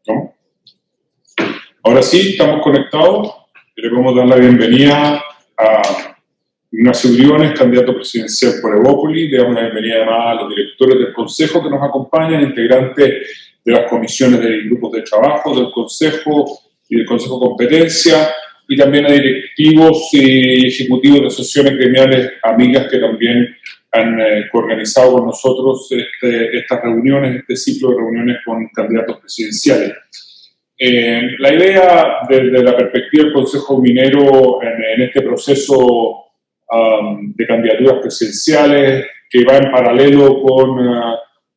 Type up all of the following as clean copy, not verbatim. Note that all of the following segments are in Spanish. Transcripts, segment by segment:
¿No? Ahora sí, estamos conectados. Le vamos a dar la bienvenida a Ignacio Briones, candidato presidencial por Evópolis. Le damos la bienvenida además a los directores del Consejo que nos acompañan, integrantes de las comisiones de grupos de trabajo del Consejo y del Consejo de Competencia, y también a directivos y ejecutivos de asociaciones gremiales amigas que también han coorganizado con nosotros estas reuniones, este ciclo de reuniones con candidatos presidenciales. La idea desde la perspectiva del Consejo Minero en este proceso de candidaturas presidenciales que va en paralelo con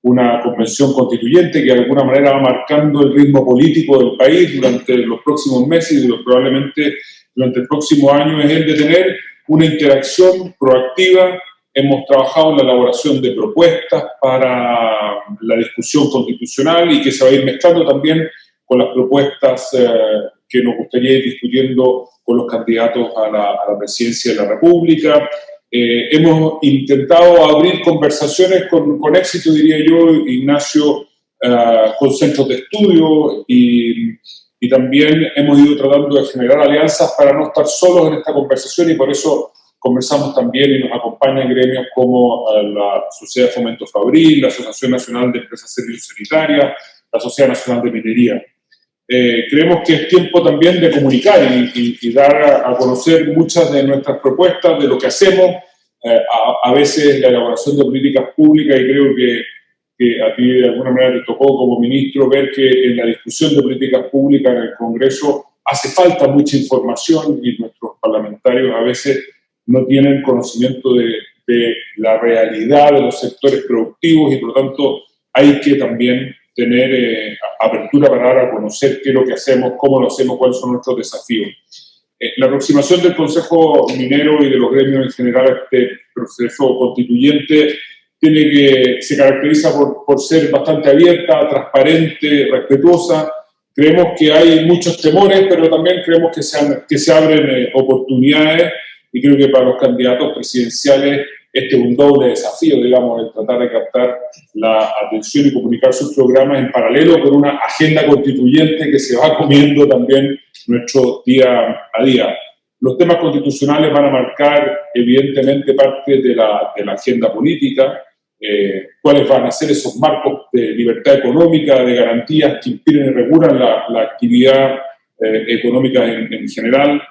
una convención constituyente que de alguna manera va marcando el ritmo político del país durante los próximos meses y probablemente durante el próximo año, es el de tener una interacción proactiva. Hemos trabajado en la elaboración de propuestas para la discusión constitucional y que se va a ir mezclando también con las propuestas que nos gustaría ir discutiendo con los candidatos a la presidencia de la República. Hemos intentado abrir conversaciones con éxito, diría yo, Ignacio, con centros de estudio y también hemos ido tratando de generar alianzas para no estar solos en esta conversación y por eso conversamos también y nos acompañan gremios como la Sociedad de Fomento Fabril, la Asociación Nacional de Empresas de Servicios Sanitarios, la Sociedad Nacional de Minería. Creemos que es tiempo también de comunicar y dar a conocer muchas de nuestras propuestas, de lo que hacemos, a veces la elaboración de políticas públicas, y creo que a ti de alguna manera te tocó como ministro ver que en la discusión de políticas públicas en el Congreso hace falta mucha información y nuestros parlamentarios a veces no tienen conocimiento de la realidad de los sectores productivos y por lo tanto hay que también tener apertura para dar a conocer qué es lo que hacemos, cómo lo hacemos, cuáles son nuestros desafíos. La aproximación del Consejo Minero y de los gremios en general a este proceso constituyente se caracteriza por ser bastante abierta, transparente, respetuosa. Creemos que hay muchos temores, pero también creemos que se abren oportunidades y creo que para los candidatos presidenciales este es un doble desafío, digamos, el tratar de captar la atención y comunicar sus programas en paralelo con una agenda constituyente que se va comiendo también nuestro día a día. Los temas constitucionales van a marcar evidentemente parte de la agenda política, cuáles van a ser esos marcos de libertad económica, de garantías que inspiren y regulan la actividad económica en general,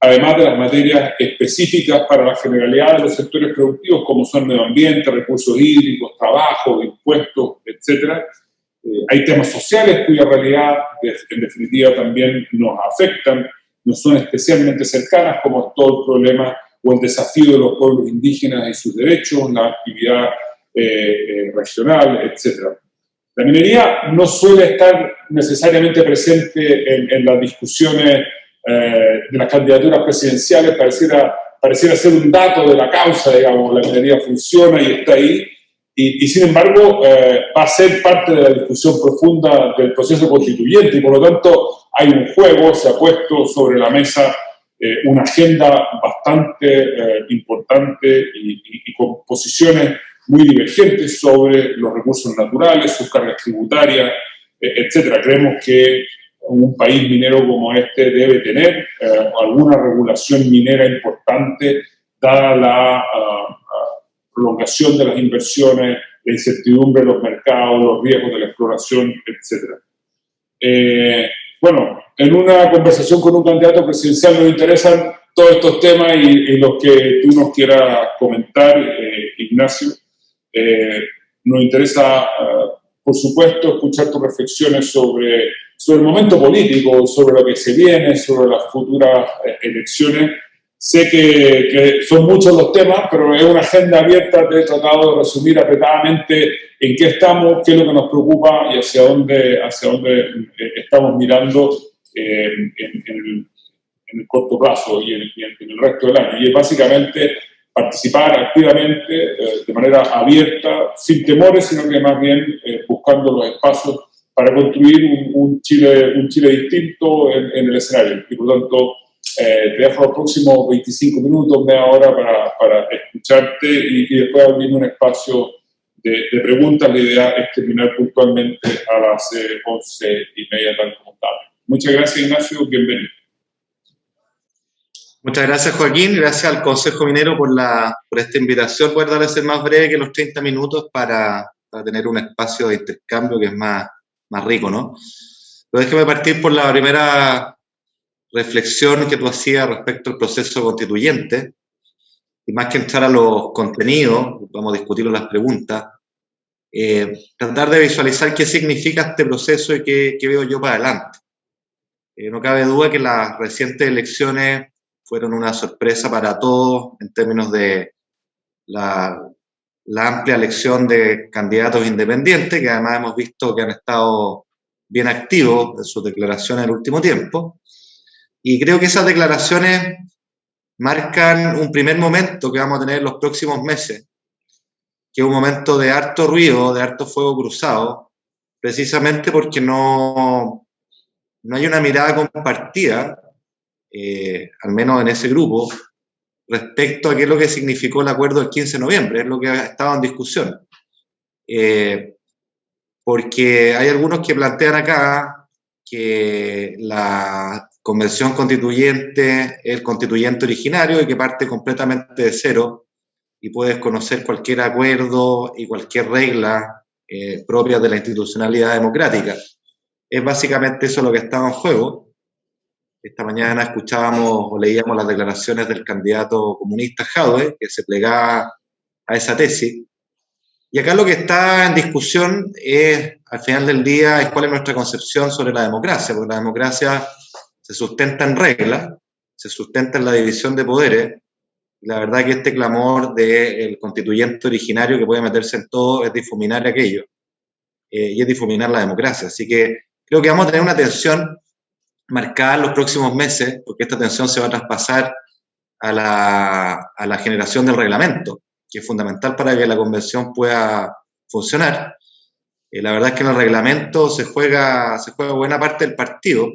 además de las materias específicas para la generalidad de los sectores productivos, como son medio ambiente, recursos hídricos, trabajo, impuestos, etc. Hay temas sociales cuya realidad, en definitiva, también nos afectan, nos son especialmente cercanas, como es todo el problema o el desafío de los pueblos indígenas y sus derechos, la actividad regional, etc. La minería no suele estar necesariamente presente en las discusiones de las candidaturas presidenciales, pareciera ser un dato de la causa, digamos, la minería funciona y está ahí, y sin embargo va a ser parte de la discusión profunda del proceso constituyente, y por lo tanto hay un juego, se ha puesto sobre la mesa una agenda bastante importante y con posiciones muy divergentes sobre los recursos naturales, sus cargas tributarias, etc. Creemos que un país minero como este debe tener alguna regulación minera importante, dada la prolongación de las inversiones, la incertidumbre de los mercados, los riesgos de la exploración, etc. Bueno, en una conversación con un candidato presidencial nos interesan todos estos temas y los que tú nos quieras comentar, Ignacio. Nos interesa, por supuesto, escuchar tus reflexiones sobre el momento político, sobre lo que se viene, sobre las futuras elecciones. Sé que son muchos los temas, pero es una agenda abierta. Te he tratado de resumir apretadamente en qué estamos, qué es lo que nos preocupa y hacia dónde estamos mirando en el corto plazo y en el resto del año. Y es básicamente participar activamente, de manera abierta, sin temores, sino que más bien buscando los espacios para construir un Chile distinto en el escenario. Y por lo tanto, te dejo los próximos 25 minutos, media hora para escucharte y después abrir un espacio de preguntas. La idea es terminar puntualmente a las 11:30, tal como estaba. Muchas gracias, Ignacio, bienvenido. Muchas gracias, Joaquín. Gracias al Consejo Minero por esta invitación. Poder darle ser más breve que los 30 minutos para tener un espacio de intercambio que es más rico, ¿no? Pero déjeme partir por la primera reflexión que tú hacías respecto al proceso constituyente. Y más que entrar a los contenidos, vamos a discutir las preguntas, tratar de visualizar qué significa este proceso y qué veo yo para adelante. No cabe duda que las recientes elecciones fueron una sorpresa para todos en términos de la amplia elección de candidatos independientes, que además hemos visto que han estado bien activos en sus declaraciones en el último tiempo. Y creo que esas declaraciones marcan un primer momento que vamos a tener en los próximos meses, que es un momento de harto ruido, de harto fuego cruzado, precisamente porque no hay una mirada compartida, al menos en ese grupo, respecto a qué es lo que significó el acuerdo del 15 de noviembre, es lo que ha estado en discusión. Porque hay algunos que plantean acá que la convención constituyente es el constituyente originario y que parte completamente de cero y puede desconocer cualquier acuerdo y cualquier regla propia de la institucionalidad democrática. Es básicamente eso lo que estaba en juego. Esta mañana escuchábamos o leíamos las declaraciones del candidato comunista Jadwe, que se plegaba a esa tesis. Y acá lo que está en discusión es, al final del día, es cuál es nuestra concepción sobre la democracia, porque la democracia se sustenta en reglas, se sustenta en la división de poderes, y la verdad que este clamor del constituyente originario que puede meterse en todo es difuminar aquello, y es difuminar la democracia. Así que creo que vamos a tener una tensión marcada en los próximos meses, porque esta tensión se va a traspasar a la generación del reglamento, que es fundamental para que la convención pueda funcionar. La verdad es que en el reglamento se juega buena parte del partido,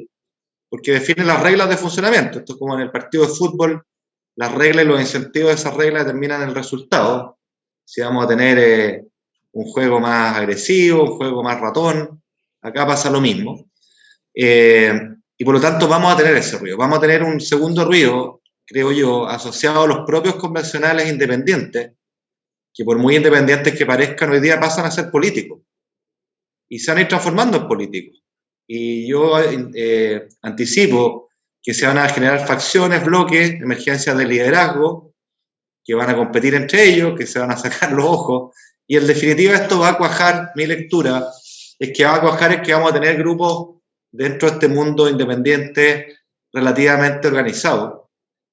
porque define las reglas de funcionamiento. Esto es como en el partido de fútbol, las reglas y los incentivos de esas reglas determinan el resultado. Si vamos a tener un juego más agresivo, un juego más ratón, acá pasa lo mismo. Y por lo tanto vamos a tener ese ruido. Vamos a tener un segundo ruido, creo yo, asociado a los propios convencionales independientes, que por muy independientes que parezcan, hoy día pasan a ser políticos. Y se van a ir transformando en políticos. Y yo anticipo que se van a generar facciones, bloques, emergencias de liderazgo, que van a competir entre ellos, que se van a sacar los ojos. Y en definitiva esto va a cuajar, mi lectura, es que vamos a tener grupos dentro de este mundo independiente relativamente organizado.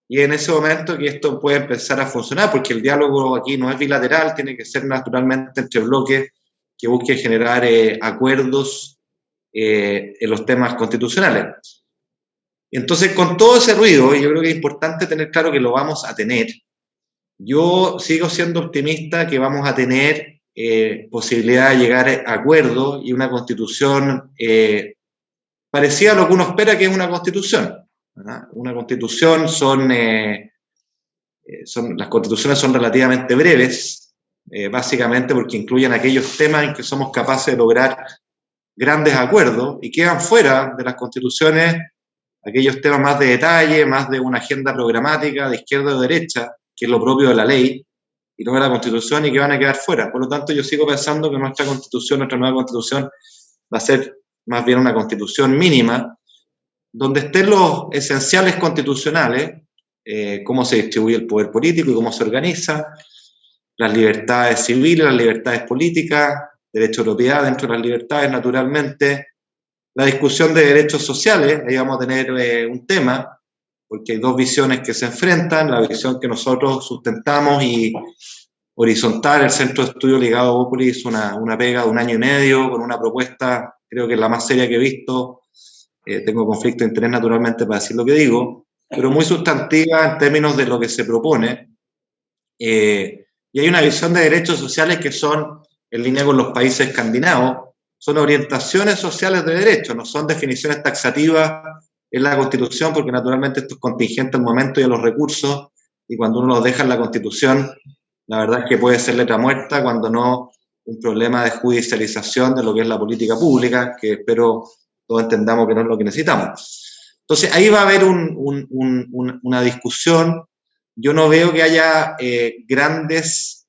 Y en ese momento que esto puede empezar a funcionar, porque el diálogo aquí no es bilateral, tiene que ser naturalmente entre bloques que busquen generar acuerdos en los temas constitucionales. Entonces, con todo ese ruido, yo creo que es importante tener claro que lo vamos a tener. Yo sigo siendo optimista que vamos a tener posibilidad de llegar a acuerdos y una constitución parecida a lo que uno espera que es una constitución. ¿Verdad? Una constitución las constituciones son relativamente breves, básicamente porque incluyen aquellos temas en que somos capaces de lograr grandes acuerdos y quedan fuera de las constituciones aquellos temas más de detalle, más de una agenda programática de izquierda o derecha, que es lo propio de la ley y no de la constitución y que van a quedar fuera. Por lo tanto, yo sigo pensando que nuestra nueva constitución va a ser más bien una constitución mínima, donde estén los esenciales constitucionales, cómo se distribuye el poder político y cómo se organiza, las libertades civiles, las libertades políticas, derecho de propiedad dentro de las libertades, naturalmente, la discusión de derechos sociales, ahí vamos a tener un tema, porque hay dos visiones que se enfrentan, la visión que nosotros sustentamos y horizontal, el Centro de Estudio Ligado a Evópolis hizo una pega de 1 año y medio con una propuesta, creo que es la más seria que he visto, tengo conflicto de interés naturalmente para decir lo que digo, pero muy sustantiva en términos de lo que se propone, y hay una visión de derechos sociales que son en línea con los países escandinavos, son orientaciones sociales de derechos, no son definiciones taxativas en la Constitución, porque naturalmente esto es contingente al momento y a los recursos, y cuando uno los deja en la Constitución, la verdad es que puede ser letra muerta cuando no un problema de judicialización de lo que es la política pública, que espero todos entendamos que no es lo que necesitamos. Entonces, ahí va a haber una discusión. Yo no veo que haya grandes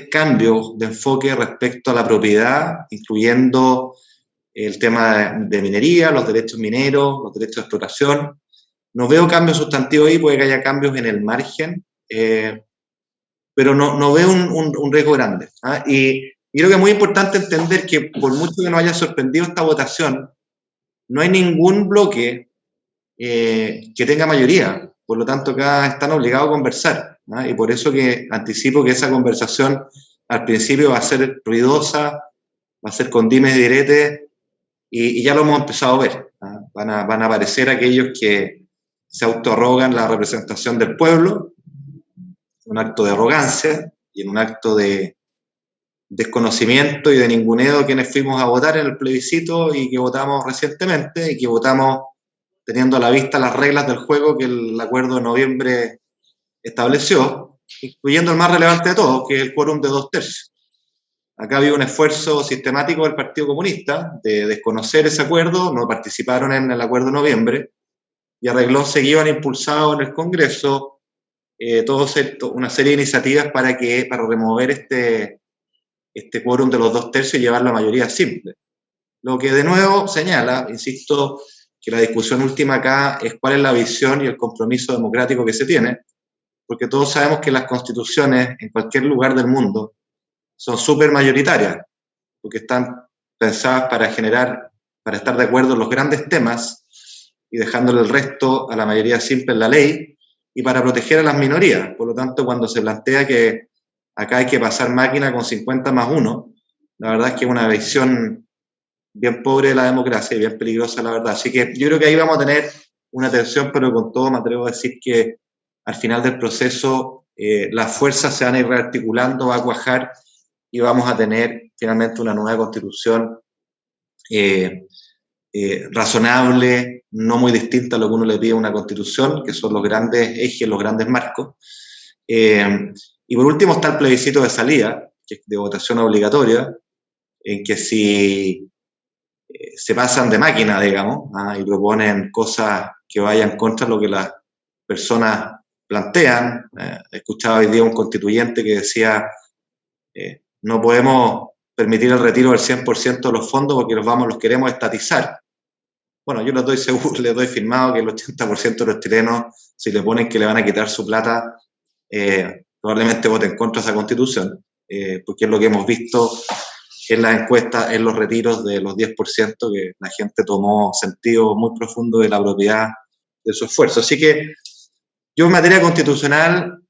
cambios de enfoque respecto a la propiedad, incluyendo el tema de minería, los derechos mineros, los derechos de explotación. No veo cambios sustantivos ahí, puede que haya cambios en el margen, pero no veo un riesgo grande. ¿Ah? Y creo que es muy importante entender que por mucho que nos haya sorprendido esta votación, no hay ningún bloque que tenga mayoría. Por lo tanto, acá están obligados a conversar. ¿Ah? Y por eso que anticipo que esa conversación al principio va a ser ruidosa, va a ser con dimes y diretes, y ya lo hemos empezado a ver. ¿Ah? Van a aparecer aquellos que se autoarrogan la representación del pueblo, un acto de arrogancia y en un acto de desconocimiento y de ninguneo de quienes fuimos a votar en el plebiscito y que votamos recientemente y que votamos teniendo a la vista las reglas del juego que el acuerdo de noviembre estableció, incluyendo el más relevante de todos, que es el quórum de 2/3. Acá había un esfuerzo sistemático del Partido Comunista de desconocer ese acuerdo, no participaron en el acuerdo de noviembre, y a reglón seguido han impulsado en el Congreso una serie de iniciativas para remover este quórum de los 2/3 y llevar la mayoría simple. Lo que de nuevo señala, insisto, que la discusión última acá es cuál es la visión y el compromiso democrático que se tiene, porque todos sabemos que las constituciones en cualquier lugar del mundo son súper mayoritarias, porque están pensadas para estar de acuerdo en los grandes temas y dejándole el resto a la mayoría simple en la ley y para proteger a las minorías. Por lo tanto, cuando se plantea que acá hay que pasar máquina con 50+1, la verdad es que es una visión bien pobre de la democracia y bien peligrosa, la verdad. Así que yo creo que ahí vamos a tener una tensión, pero con todo me atrevo a decir que al final del proceso las fuerzas se van a ir rearticulando, va a cuajar y vamos a tener finalmente una nueva constitución razonable, no muy distinta a lo que uno le pide a una constitución, que son los grandes ejes, los grandes marcos. Y por último está el plebiscito de salida, que es de votación obligatoria, en que si se pasan de máquina, digamos, y proponen cosas que vayan contra lo que las personas plantean. Escuchaba hoy día un constituyente que decía no podemos permitir el retiro del 100% de los fondos porque los queremos estatizar. Bueno, yo les doy seguro, les doy firmado que el 80% de los chilenos, si le ponen que le van a quitar su plata, probablemente voten contra esa constitución, porque es lo que hemos visto en las encuestas, en los retiros de los 10%, que la gente tomó sentido muy profundo de la propiedad de su esfuerzo. Así que yo en materia constitucional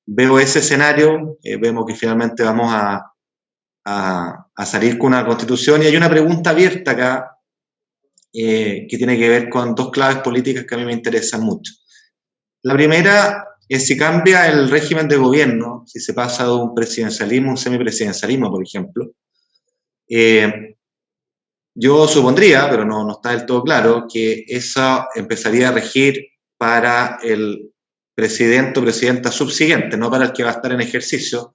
veo ese escenario, vemos que finalmente vamos a salir con una constitución, y hay una pregunta abierta acá que tiene que ver con dos claves políticas que a mí me interesan mucho. La primera es si cambia el régimen de gobierno, si se pasa de un presidencialismo a un semipresidencialismo, por ejemplo. Yo supondría, pero no está del todo claro, que eso empezaría a regir para el presidente o presidenta subsiguiente, no para el que va a estar en ejercicio,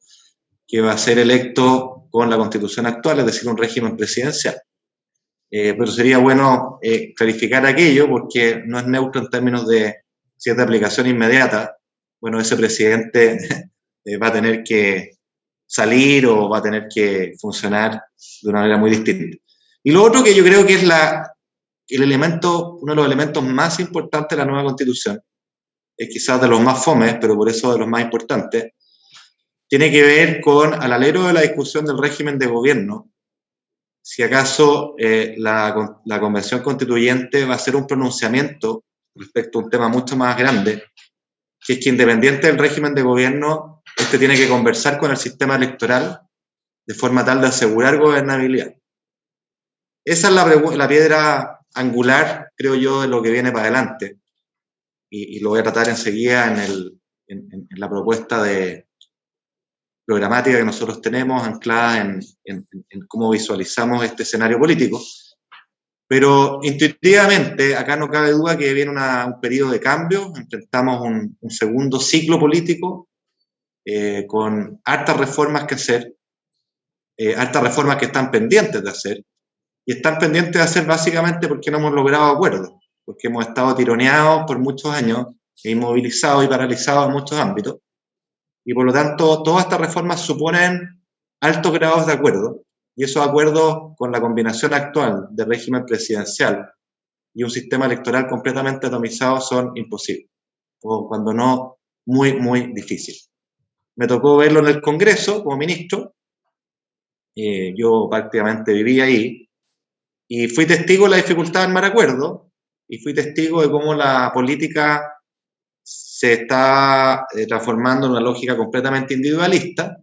que va a ser electo con la constitución actual, es decir, un régimen presidencial. Pero sería bueno clarificar aquello, porque no es neutro en términos de si es de aplicación inmediata. Bueno, ese presidente va a tener que salir o va a tener que funcionar de una manera muy distinta. Y lo otro que yo creo que es uno de los elementos más importantes de la nueva Constitución, es quizás de los más fomes, pero por eso de los más importantes, tiene que ver con, al alero de la discusión del régimen de gobierno, si acaso la Convención Constituyente va a hacer un pronunciamiento respecto a un tema mucho más grande, que es que independiente del régimen de gobierno, este tiene que conversar con el sistema electoral de forma tal de asegurar gobernabilidad. Esa es la piedra angular, creo yo, de lo que viene para adelante. Y lo voy a tratar enseguida en la propuesta de programática que nosotros tenemos, anclada en cómo visualizamos este escenario político. Pero intuitivamente, acá no cabe duda que viene un periodo de cambio, enfrentamos un segundo ciclo político, con hartas reformas que hacer, hartas reformas que están pendientes de hacer, y están pendientes de hacer básicamente porque no hemos logrado acuerdos, porque hemos estado tironeados por muchos años, e inmovilizados y paralizados en muchos ámbitos, y por lo tanto todas estas reformas suponen altos grados de acuerdo, y esos acuerdos con la combinación actual del régimen presidencial y un sistema electoral completamente atomizado son imposibles, o cuando no, muy, muy difícil. Me tocó verlo en el Congreso como ministro, yo prácticamente viví ahí, y fui testigo de la dificultad de armar acuerdos, y fui testigo de cómo la política se está transformando en una lógica completamente individualista,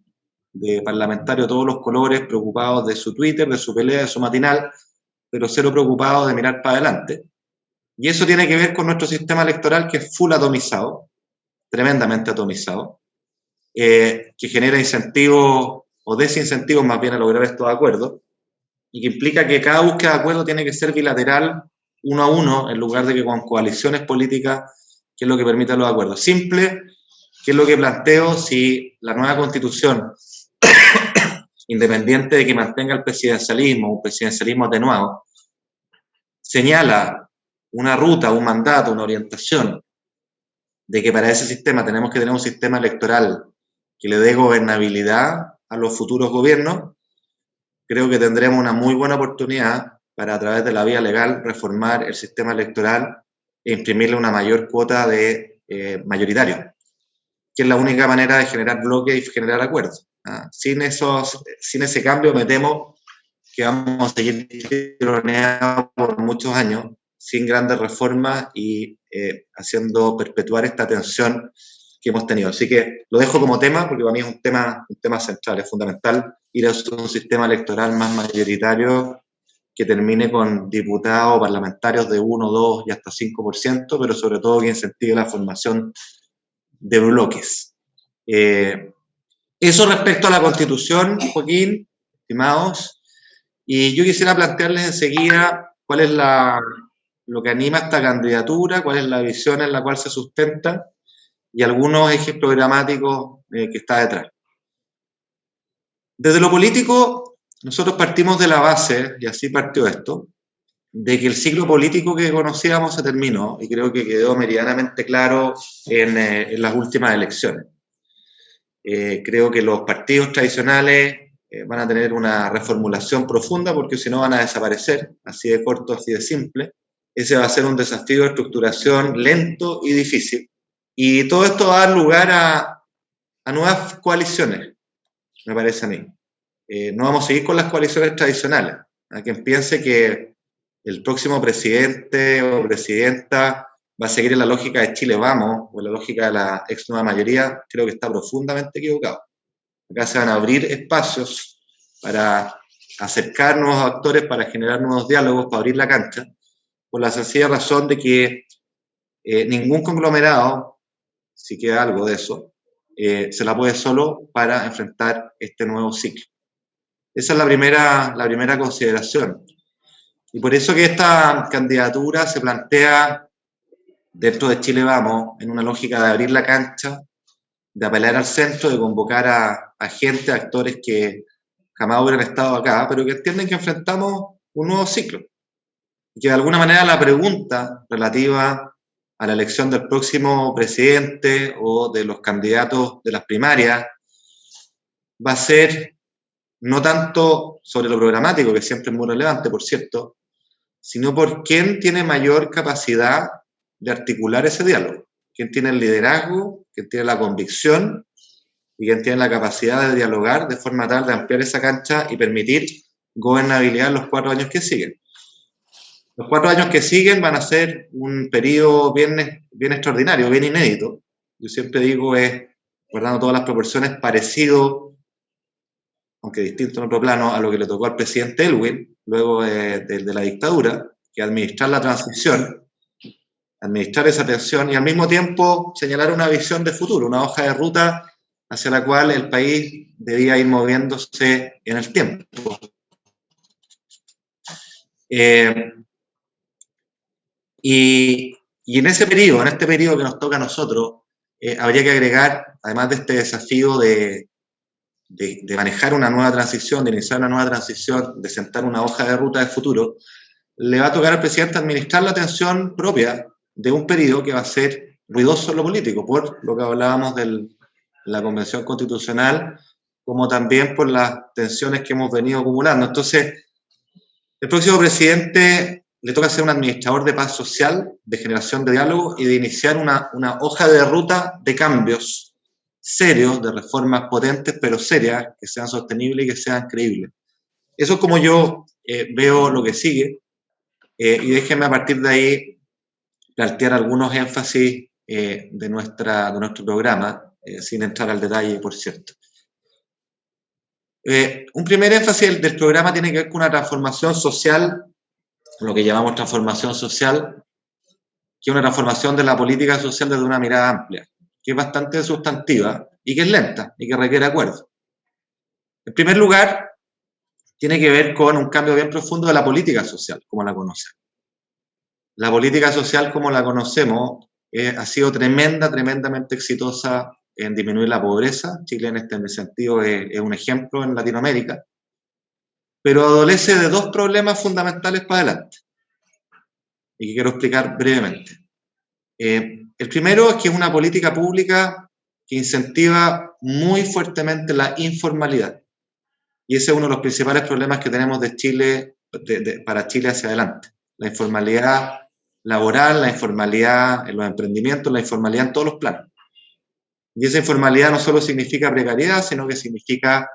de parlamentarios de todos los colores, preocupados de su Twitter, de su pelea, de su matinal, pero cero preocupados de mirar para adelante. Y eso tiene que ver con nuestro sistema electoral, que es full atomizado, tremendamente atomizado, que genera incentivos o desincentivos más bien a lograr estos acuerdos, y que implica que cada búsqueda de acuerdo tiene que ser bilateral, uno a uno, en lugar de que con coaliciones políticas, que es lo que permite los acuerdos. Simple, que es lo que planteo si la nueva constitución, independiente de que mantenga el presidencialismo, un presidencialismo atenuado, señala una ruta, un mandato, una orientación, de que para ese sistema tenemos que tener un sistema electoral que le dé gobernabilidad a los futuros gobiernos, creo que tendremos una muy buena oportunidad para, a través de la vía legal, reformar el sistema electoral e imprimirle una mayor cuota de mayoritario, que es la única manera de generar bloques y generar acuerdos. Sin ese cambio, me temo que vamos a seguir tironeados por muchos años, sin grandes reformas y haciendo perpetuar esta tensión que hemos tenido. Así que lo dejo como tema, porque para mí es un tema central, es fundamental ir a un sistema electoral más mayoritario que termine con diputados o parlamentarios de 1, 2 y hasta 5%, pero sobre todo que incentive la formación de bloques. Eso respecto a la Constitución, Joaquín, estimados, y yo quisiera plantearles enseguida cuál es lo que anima esta candidatura, cuál es la visión en la cual se sustenta y algunos ejes programáticos que está detrás. Desde lo político, nosotros partimos de la base, y así partió esto, de que el ciclo político que conocíamos se terminó, y creo que quedó meridianamente claro en las últimas elecciones. Creo que los partidos tradicionales van a tener una reformulación profunda, porque si no van a desaparecer, así de corto, así de simple. Ese va a ser un desafío de estructuración lento y difícil. Y todo esto va a dar lugar a nuevas coaliciones, me parece a mí. No vamos a seguir con las coaliciones tradicionales. A quien piense que el próximo presidente o presidenta va a seguir en la lógica de Chile Vamos o en la lógica de la ex nueva mayoría, creo que está profundamente equivocado. Acá se van a abrir espacios para acercar nuevos actores, para generar nuevos diálogos, para abrir la cancha, por la sencilla razón de que ningún conglomerado, si queda algo de eso, se la puede solo para enfrentar este nuevo ciclo. Esa es la primera consideración. Y por eso que esta candidatura se plantea dentro de Chile Vamos en una lógica de abrir la cancha, de apelar al centro, de convocar a gente, a actores que jamás hubieran estado acá, pero que entienden que enfrentamos un nuevo ciclo. Y que de alguna manera la pregunta relativa a la elección del próximo presidente o de los candidatos de las primarias va a ser no tanto sobre lo programático, que siempre es muy relevante, por cierto, sino por quién tiene mayor capacidad de articular ese diálogo, quién tiene el liderazgo, quién tiene la convicción y quién tiene la capacidad de dialogar de forma tal de ampliar esa cancha y permitir gobernabilidad en los 4 años que siguen. Los 4 años que siguen van a ser un periodo bien extraordinario, bien inédito. Yo siempre digo, guardando todas las proporciones, parecido, aunque distinto en otro plano, a lo que le tocó al presidente Elwin, luego de la dictadura, que administrar la transición, administrar esa tensión y al mismo tiempo señalar una visión de futuro, una hoja de ruta hacia la cual el país debía ir moviéndose en el tiempo. Y en este periodo que nos toca a nosotros, habría que agregar, además de este desafío de manejar una nueva transición, de iniciar una nueva transición, de sentar una hoja de ruta de futuro, le va a tocar al presidente administrar la tensión propia de un periodo que va a ser ruidoso en lo político, por lo que hablábamos de la Convención Constitucional, como también por las tensiones que hemos venido acumulando. Entonces, el próximo presidente le toca ser un administrador de paz social, de generación de diálogo y de iniciar una hoja de ruta de cambios serios, de reformas potentes pero serias, que sean sostenibles y que sean creíbles. Eso es como yo veo lo que sigue, y déjenme a partir de ahí plantear algunos énfasis de nuestro programa, sin entrar al detalle, por cierto. Un primer énfasis del programa tiene que ver con una transformación social, lo que llamamos transformación social, que es una transformación de la política social desde una mirada amplia, que es bastante sustantiva y que es lenta y que requiere acuerdo. En primer lugar, tiene que ver con un cambio bien profundo de la política social, como la conocemos. La política social, como la conocemos, ha sido tremendamente exitosa en disminuir la pobreza. Chile, en este sentido, es un ejemplo en Latinoamérica, pero adolece de dos problemas fundamentales para adelante, y que quiero explicar brevemente. El primero es que es una política pública que incentiva muy fuertemente la informalidad. Y ese es uno de los principales problemas que tenemos de Chile, para Chile hacia adelante. La informalidad laboral, la informalidad en los emprendimientos, la informalidad en todos los planos. Y esa informalidad no solo significa precariedad, sino que significa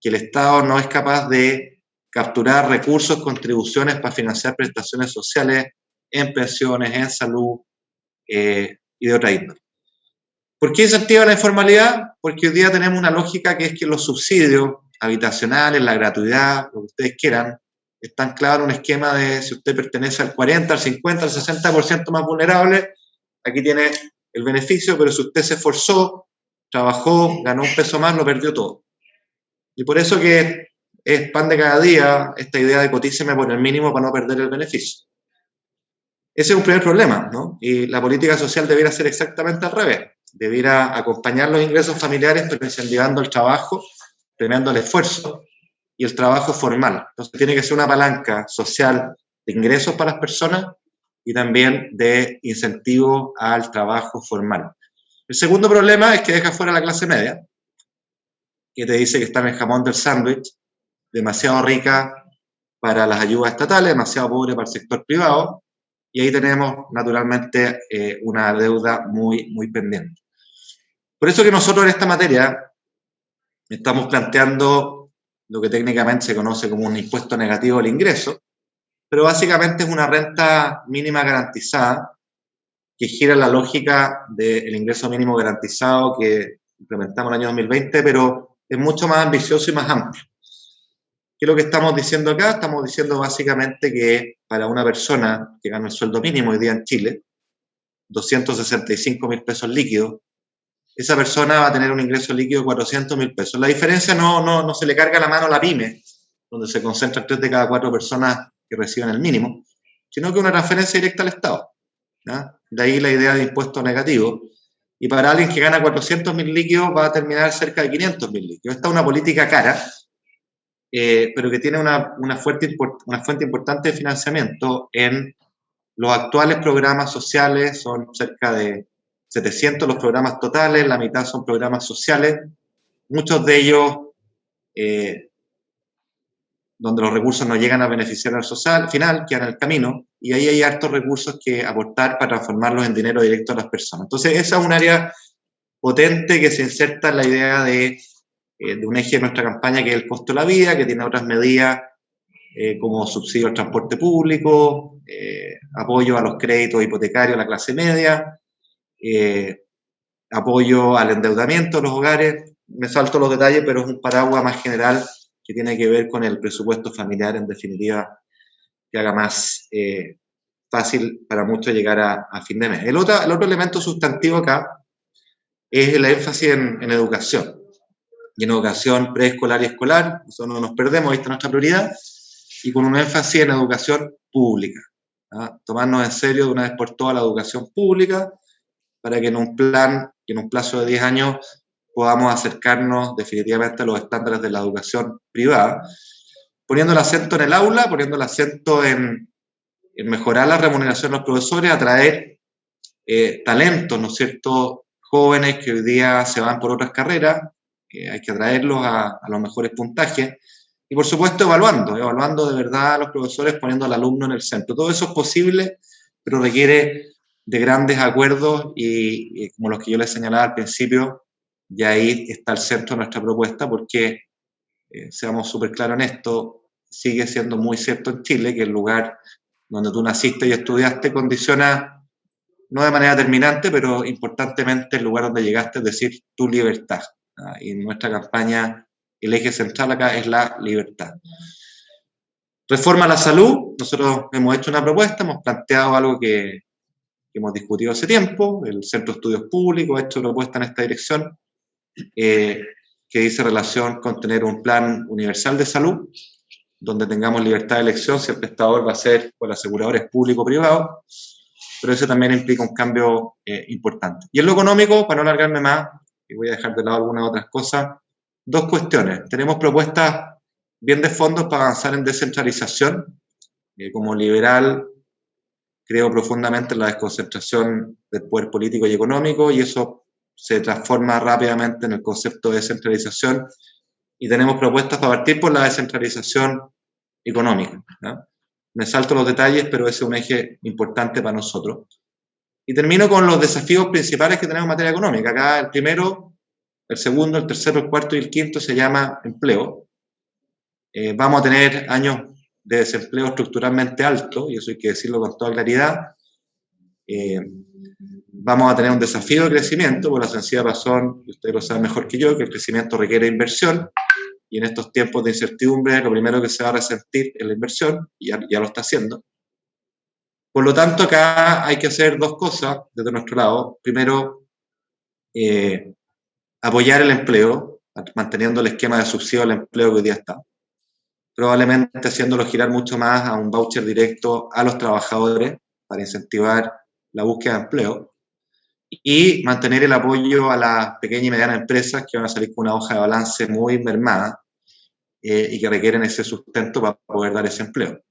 que el Estado no es capaz de capturar recursos, contribuciones para financiar prestaciones sociales en pensiones, en salud y de otra índole. ¿Por qué incentiva la informalidad? Porque hoy día tenemos una lógica que es que los subsidios habitacionales, la gratuidad, lo que ustedes quieran, están claros en un esquema de si usted pertenece al 40, al 50, al 60% más vulnerable, aquí tiene el beneficio, pero si usted se esforzó, trabajó, ganó un peso más, lo perdió todo. Y por eso que es pan de cada día esta idea de cotíceme por el mínimo para no perder el beneficio. Ese es un primer problema, ¿no? Y la política social debiera ser exactamente al revés. Debiera acompañar los ingresos familiares, pero incentivando el trabajo, premiando el esfuerzo y el trabajo formal. Entonces tiene que ser una palanca social de ingresos para las personas y también de incentivo al trabajo formal. El segundo problema es que deja fuera a la clase media, que te dice que está en el jamón del sándwich, demasiado rica para las ayudas estatales, demasiado pobre para el sector privado, y ahí tenemos naturalmente una deuda muy pendiente. Por eso que nosotros en esta materia estamos planteando lo que técnicamente se conoce como un impuesto negativo al ingreso, pero básicamente es una renta mínima garantizada que gira la lógica del ingreso mínimo garantizado que implementamos en el año 2020, pero es mucho más ambicioso y más amplio. ¿Qué es lo que estamos diciendo acá? Estamos diciendo básicamente que para una persona que gana el sueldo mínimo hoy día en Chile, 265.000 pesos líquidos, esa persona va a tener un ingreso líquido de 400.000 pesos. La diferencia no se le carga la mano a la pyme, donde se concentran 3 de cada 4 personas que reciben el mínimo, sino que una transferencia directa al Estado, ¿ya? De ahí la idea de impuesto negativo. Y para alguien que gana 400.000 líquidos va a terminar cerca de 500.000 líquidos. Esta es una política cara, pero que tiene una fuente importante de financiamiento en los actuales programas sociales. Son cerca de 700 los programas totales, la mitad son programas sociales, muchos de ellos donde los recursos no llegan a beneficiar al social final, quedan en el camino, y ahí hay hartos recursos que aportar para transformarlos en dinero directo a las personas. Entonces, esa es un área potente que se inserta en la idea de un eje de nuestra campaña, que es el costo de la vida, que tiene otras medidas como subsidio al transporte público, apoyo a los créditos hipotecarios a la clase media, apoyo al endeudamiento de los hogares. Me salto los detalles, pero es un paraguas más general que tiene que ver con el presupuesto familiar, en definitiva, que haga más fácil para muchos llegar a fin de mes. El otro elemento sustantivo acá es el énfasis en educación, y en educación preescolar y escolar. Nosotros no nos perdemos, esta es nuestra prioridad, y con un énfasis en educación pública, ¿no? Tomarnos en serio de una vez por todas la educación pública, para que en un plan y en un plazo de 10 años podamos acercarnos definitivamente a los estándares de la educación privada, poniendo el acento en el aula, poniendo el acento en mejorar la remuneración de los profesores, atraer talentos, ¿no es cierto?, jóvenes que hoy día se van por otras carreras, hay que atraerlos a los mejores puntajes, y por supuesto evaluando de verdad a los profesores, poniendo al alumno en el centro. Todo eso es posible, pero requiere de grandes acuerdos y como los que yo les señalaba al principio, y ahí está el centro de nuestra propuesta, porque, seamos súper claros en esto, sigue siendo muy cierto en Chile que el lugar donde tú naciste y estudiaste condiciona, no de manera determinante, pero importantemente el lugar donde llegaste, es decir, tu libertad. Y en nuestra campaña el eje central acá es la libertad. Reforma a la salud, nosotros hemos hecho una propuesta, hemos planteado algo que hemos discutido hace tiempo, el Centro de Estudios Públicos ha hecho una propuesta en esta dirección, que dice relación con tener un plan universal de salud, donde tengamos libertad de elección si el prestador va a ser por aseguradores público o privado, pero eso también implica un cambio importante. Y en lo económico, para no alargarme más, y voy a dejar de lado algunas otras cosas, dos cuestiones. Tenemos propuestas bien de fondo para avanzar en descentralización. Como liberal, creo profundamente en la desconcentración del poder político y económico, y eso se transforma rápidamente en el concepto de descentralización, y tenemos propuestas para partir por la descentralización económica, ¿no? Me salto los detalles, pero ese es un eje importante para nosotros. Y termino con los desafíos principales que tenemos en materia económica. Acá el primero, el segundo, el tercero, el cuarto y el quinto se llama empleo. Vamos a tener años de desempleo estructuralmente alto, y eso hay que decirlo con toda claridad. Vamos a tener un desafío de crecimiento, por la sencilla razón, y ustedes lo saben mejor que yo, que el crecimiento requiere inversión, y en estos tiempos de incertidumbre lo primero que se va a resentir es la inversión, y ya lo está haciendo. Por lo tanto, acá hay que hacer dos cosas desde nuestro lado. Primero, apoyar el empleo, manteniendo el esquema de subsidio al empleo que hoy día está, probablemente haciéndolo girar mucho más a un voucher directo a los trabajadores para incentivar la búsqueda de empleo, y mantener el apoyo a las pequeñas y medianas empresas que van a salir con una hoja de balance muy mermada y que requieren ese sustento para poder dar ese empleo.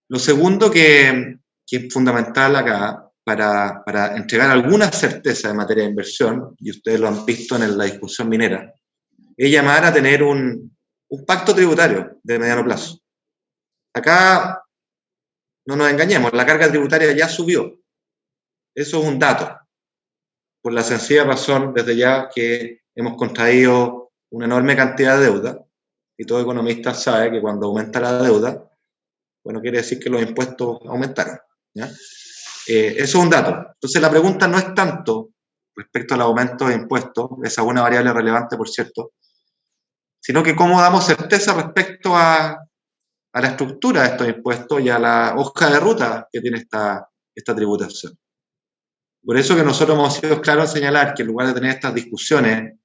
Lo segundo que es fundamental acá para entregar alguna certeza en materia de inversión, y ustedes lo han visto en la discusión minera, es llamar a tener un pacto tributario de mediano plazo. Acá no nos engañemos, la carga tributaria ya subió. Eso es un dato, por la sencilla razón desde ya que hemos contraído una enorme cantidad de deuda, y todo economista sabe que cuando aumenta la deuda, bueno, quiere decir que los impuestos aumentaron, ¿ya? Eso es un dato. Entonces la pregunta no es tanto respecto al aumento de impuestos, esa es una variable relevante, por cierto, sino que cómo damos certeza respecto a la estructura de estos impuestos y a la hoja de ruta que tiene esta tributación. Por eso que nosotros hemos sido claros en señalar que en lugar de tener estas discusiones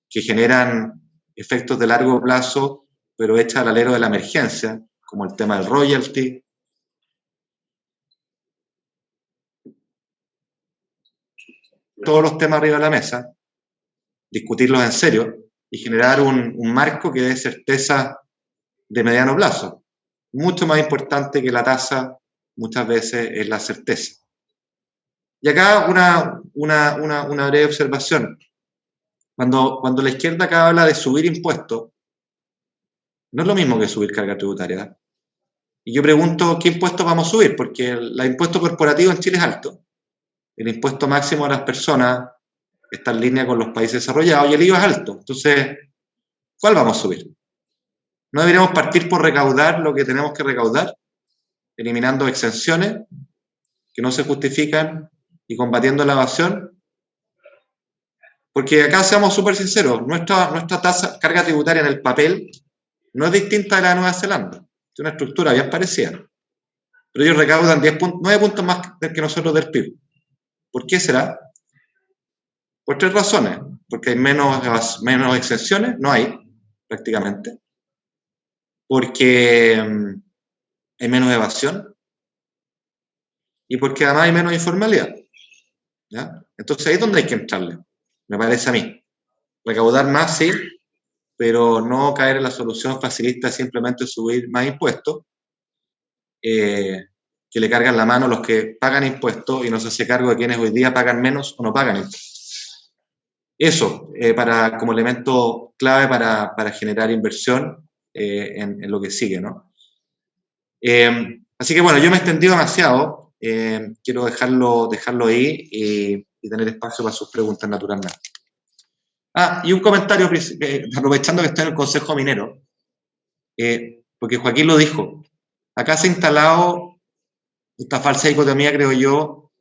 que generan efectos de largo plazo, pero hechas al alero de la emergencia, como el tema del royalty, todos los temas arriba de la mesa, discutirlos en serio y generar un marco que dé certeza de mediano plazo. Mucho más importante que la tasa muchas veces es la certeza. Y acá una breve observación. Cuando la izquierda acá habla de subir impuestos, no es lo mismo que subir carga tributaria. Y yo pregunto, ¿qué impuestos vamos a subir? Porque el impuesto corporativo en Chile es alto. El impuesto máximo a las personas está en línea con los países desarrollados y el IVA es alto. Entonces, ¿cuál vamos a subir? ¿No deberíamos partir por recaudar lo que tenemos que recaudar, eliminando exenciones que no se justifican y combatiendo la evasión? Porque acá, seamos súper sinceros, nuestra tasa, carga tributaria en el papel no es distinta a la de Nueva Zelanda. Es una estructura bien parecida. Pero ellos recaudan 9 puntos más que nosotros del PIB. ¿Por qué será? Por 3 razones. Porque hay menos exenciones, no hay, prácticamente. Porque hay menos evasión. y porque además hay menos informalidad, ¿ya? Entonces ahí es donde hay que entrarle, me parece a mí. Recaudar más, sí, pero no caer en la solución facilista simplemente subir más impuestos, que le cargan la mano a los que pagan impuestos y no se hace cargo de quienes hoy día pagan menos o no pagan impuestos. Eso, como elemento clave para generar inversión en lo que sigue, ¿no? Así que bueno, yo me he extendido demasiado, quiero dejarlo ahí y tener espacio para sus preguntas naturalmente. Y un comentario, aprovechando que estoy en el Consejo Minero, porque Joaquín lo dijo, acá se ha instalado esta falsa dicotomía, creo yo,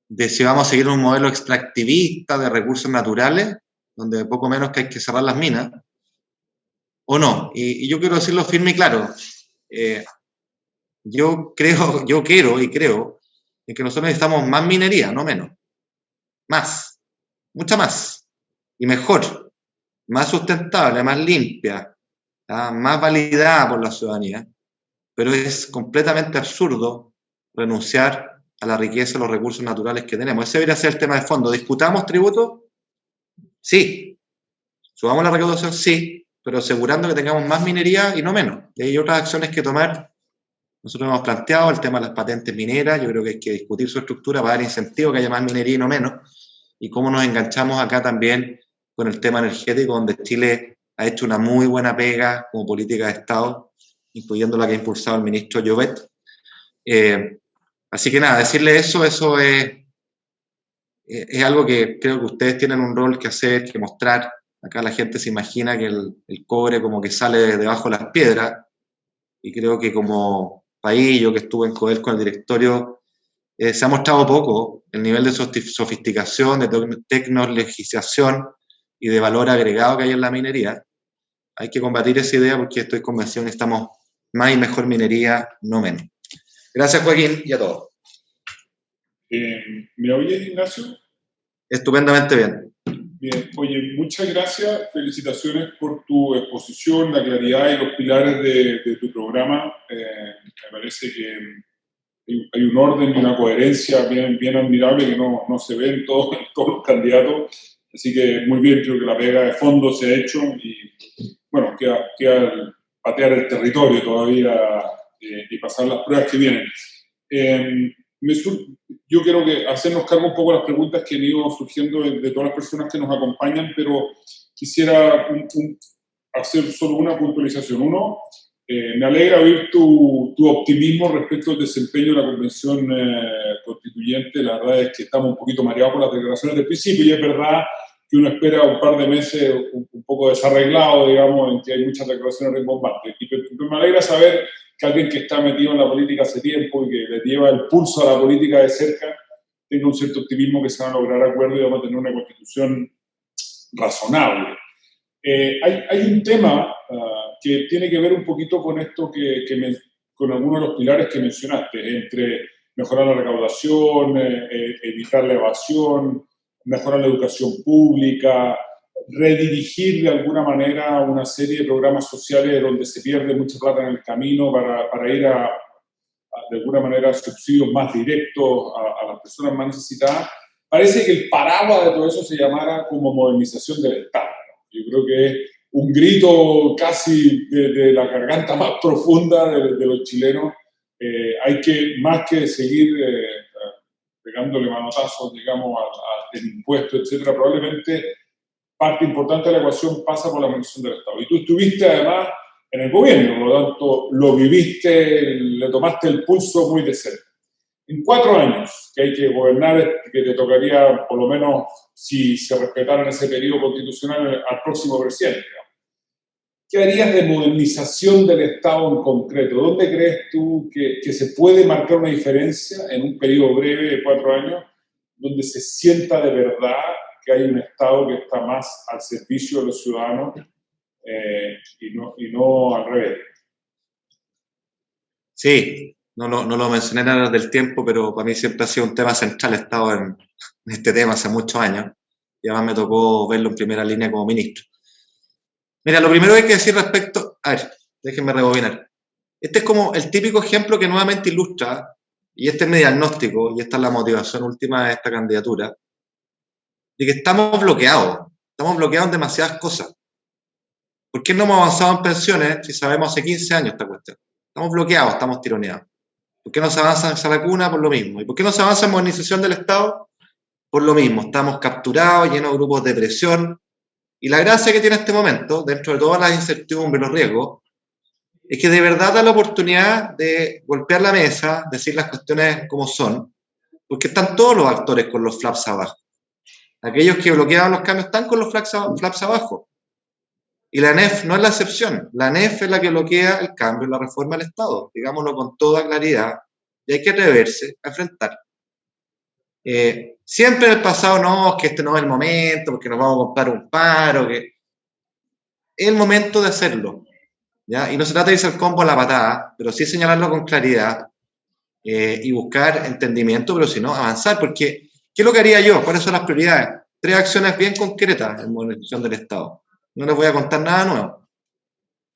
de si vamos a seguir un modelo extractivista de recursos naturales, donde poco menos que hay que cerrar las minas, o no. Y yo quiero decirlo firme y claro. Yo quiero en que nosotros necesitamos más minería, no menos. Más. Mucha más. Y mejor. Más sustentable, más limpia, más validada por la ciudadanía. Pero es completamente absurdo renunciar a la riqueza, a los recursos naturales que tenemos. Ese debería ser el tema de fondo. ¿Discutamos tributos? Sí. ¿Subamos la recaudación? Sí, pero asegurando que tengamos más minería y no menos. Y hay otras acciones que tomar. Nosotros hemos planteado el tema de las patentes mineras. Yo creo que hay que discutir su estructura para dar incentivo que haya más minería y no menos. Y cómo nos enganchamos acá también con el tema energético, donde Chile ha hecho una muy buena pega como política de Estado, incluyendo la que ha impulsado el ministro Llobet. Así que nada, decirle eso es algo que creo que ustedes tienen un rol que hacer, que mostrar. Acá la gente se imagina que el cobre como que sale de debajo de las piedras, y creo que como país, yo que estuve en CODEL con el directorio, se ha mostrado poco el nivel de sofisticación, de tecnologización y de valor agregado que hay en la minería. Hay que combatir esa idea porque estoy convencido que necesitamos más y mejor minería, no menos. Gracias, Joaquín, y a todos. ¿Me oyes, Ignacio? Estupendamente bien. Bien, oye, muchas gracias, felicitaciones por tu exposición, la claridad y los pilares de tu programa. Me parece que hay un orden y una coherencia bien admirable que no se ve en todos los candidatos. Así que muy bien, creo que la pega de fondo se ha hecho y bueno, queda patear el territorio todavía y pasar las pruebas que vienen. Yo quiero hacernos cargo un poco de las preguntas que han ido surgiendo de todas las personas que nos acompañan, pero quisiera hacer solo una puntualización. Uno, me alegra oír tu optimismo respecto al desempeño de la Convención Constituyente. La verdad es que estamos un poquito mareados por las declaraciones del principio y es verdad que uno espera un par de meses un poco desarreglado, digamos, en que hay muchas declaraciones rimbombantes. Y me alegra saber que alguien que está metido en la política hace tiempo y que le lleva el pulso a la política de cerca tenga un cierto optimismo que se van a lograr acuerdos y vamos a tener una constitución razonable. Hay un tema que tiene que ver un poquito con esto con algunos de los pilares que mencionaste, entre mejorar la recaudación, evitar la evasión, mejorar la educación pública, redirigir de alguna manera una serie de programas sociales donde se pierde mucha plata en el camino para ir de alguna manera, subsidios más directos a las personas más necesitadas. Parece que el paraguas de todo eso se llamara como modernización del Estado. Yo creo que es un grito casi de la garganta más profunda de los chilenos. Hay que, más que seguir pegándole manotazos, digamos, al impuesto, etcétera, probablemente parte importante de la ecuación pasa por la modernización del Estado. Y tú estuviste además en el gobierno, por lo tanto lo viviste, le tomaste el pulso muy de cerca. En 4 años que hay que gobernar, que te tocaría, por lo menos, si se respetaran ese periodo constitucional, al próximo presidente, digamos. ¿Qué harías de modernización del Estado en concreto? ¿Dónde crees tú que se puede marcar una diferencia en un periodo breve de 4 años, donde se sienta de verdad que hay un Estado que está más al servicio de los ciudadanos y no al revés? Sí, no lo mencioné en horas del tiempo, pero para mí siempre ha sido un tema central. He estado en este tema hace muchos años y además me tocó verlo en primera línea como ministro. Mira, lo primero que hay que decir respecto... A ver, déjenme rebobinar. Este es como el típico ejemplo que nuevamente ilustra y este es mi diagnóstico, y esta es la motivación última de esta candidatura, de que estamos bloqueados en demasiadas cosas. ¿Por qué no hemos avanzado en pensiones si sabemos hace 15 años esta cuestión? Estamos bloqueados, estamos tironeados. ¿Por qué no se avanza en esa vacuna? Por lo mismo. ¿Y por qué no se avanza en modernización del Estado? Por lo mismo. Estamos capturados, llenos de grupos de presión. Y la gracia que tiene este momento, dentro de todas las incertidumbres y los riesgos, es que de verdad da la oportunidad de golpear la mesa, decir las cuestiones como son, porque están todos los actores con los flaps abajo. Aquellos que bloqueaban los cambios están con los flaps abajo. Y la ANEF no es la excepción. La ANEF es la que bloquea el cambio, la reforma del Estado. Digámoslo con toda claridad. Y hay que atreverse a enfrentar. Siempre en el pasado, no, es que este no es el momento, porque nos vamos a comprar un paro. Es el momento de hacerlo. ¿Ya? Y no se trata de irse al combo a la patada, pero sí señalarlo con claridad y buscar entendimiento, pero si no, avanzar. Porque, ¿qué es lo que haría yo? ¿Cuáles son las prioridades? 3 acciones bien concretas en modernización del Estado. No les voy a contar nada nuevo.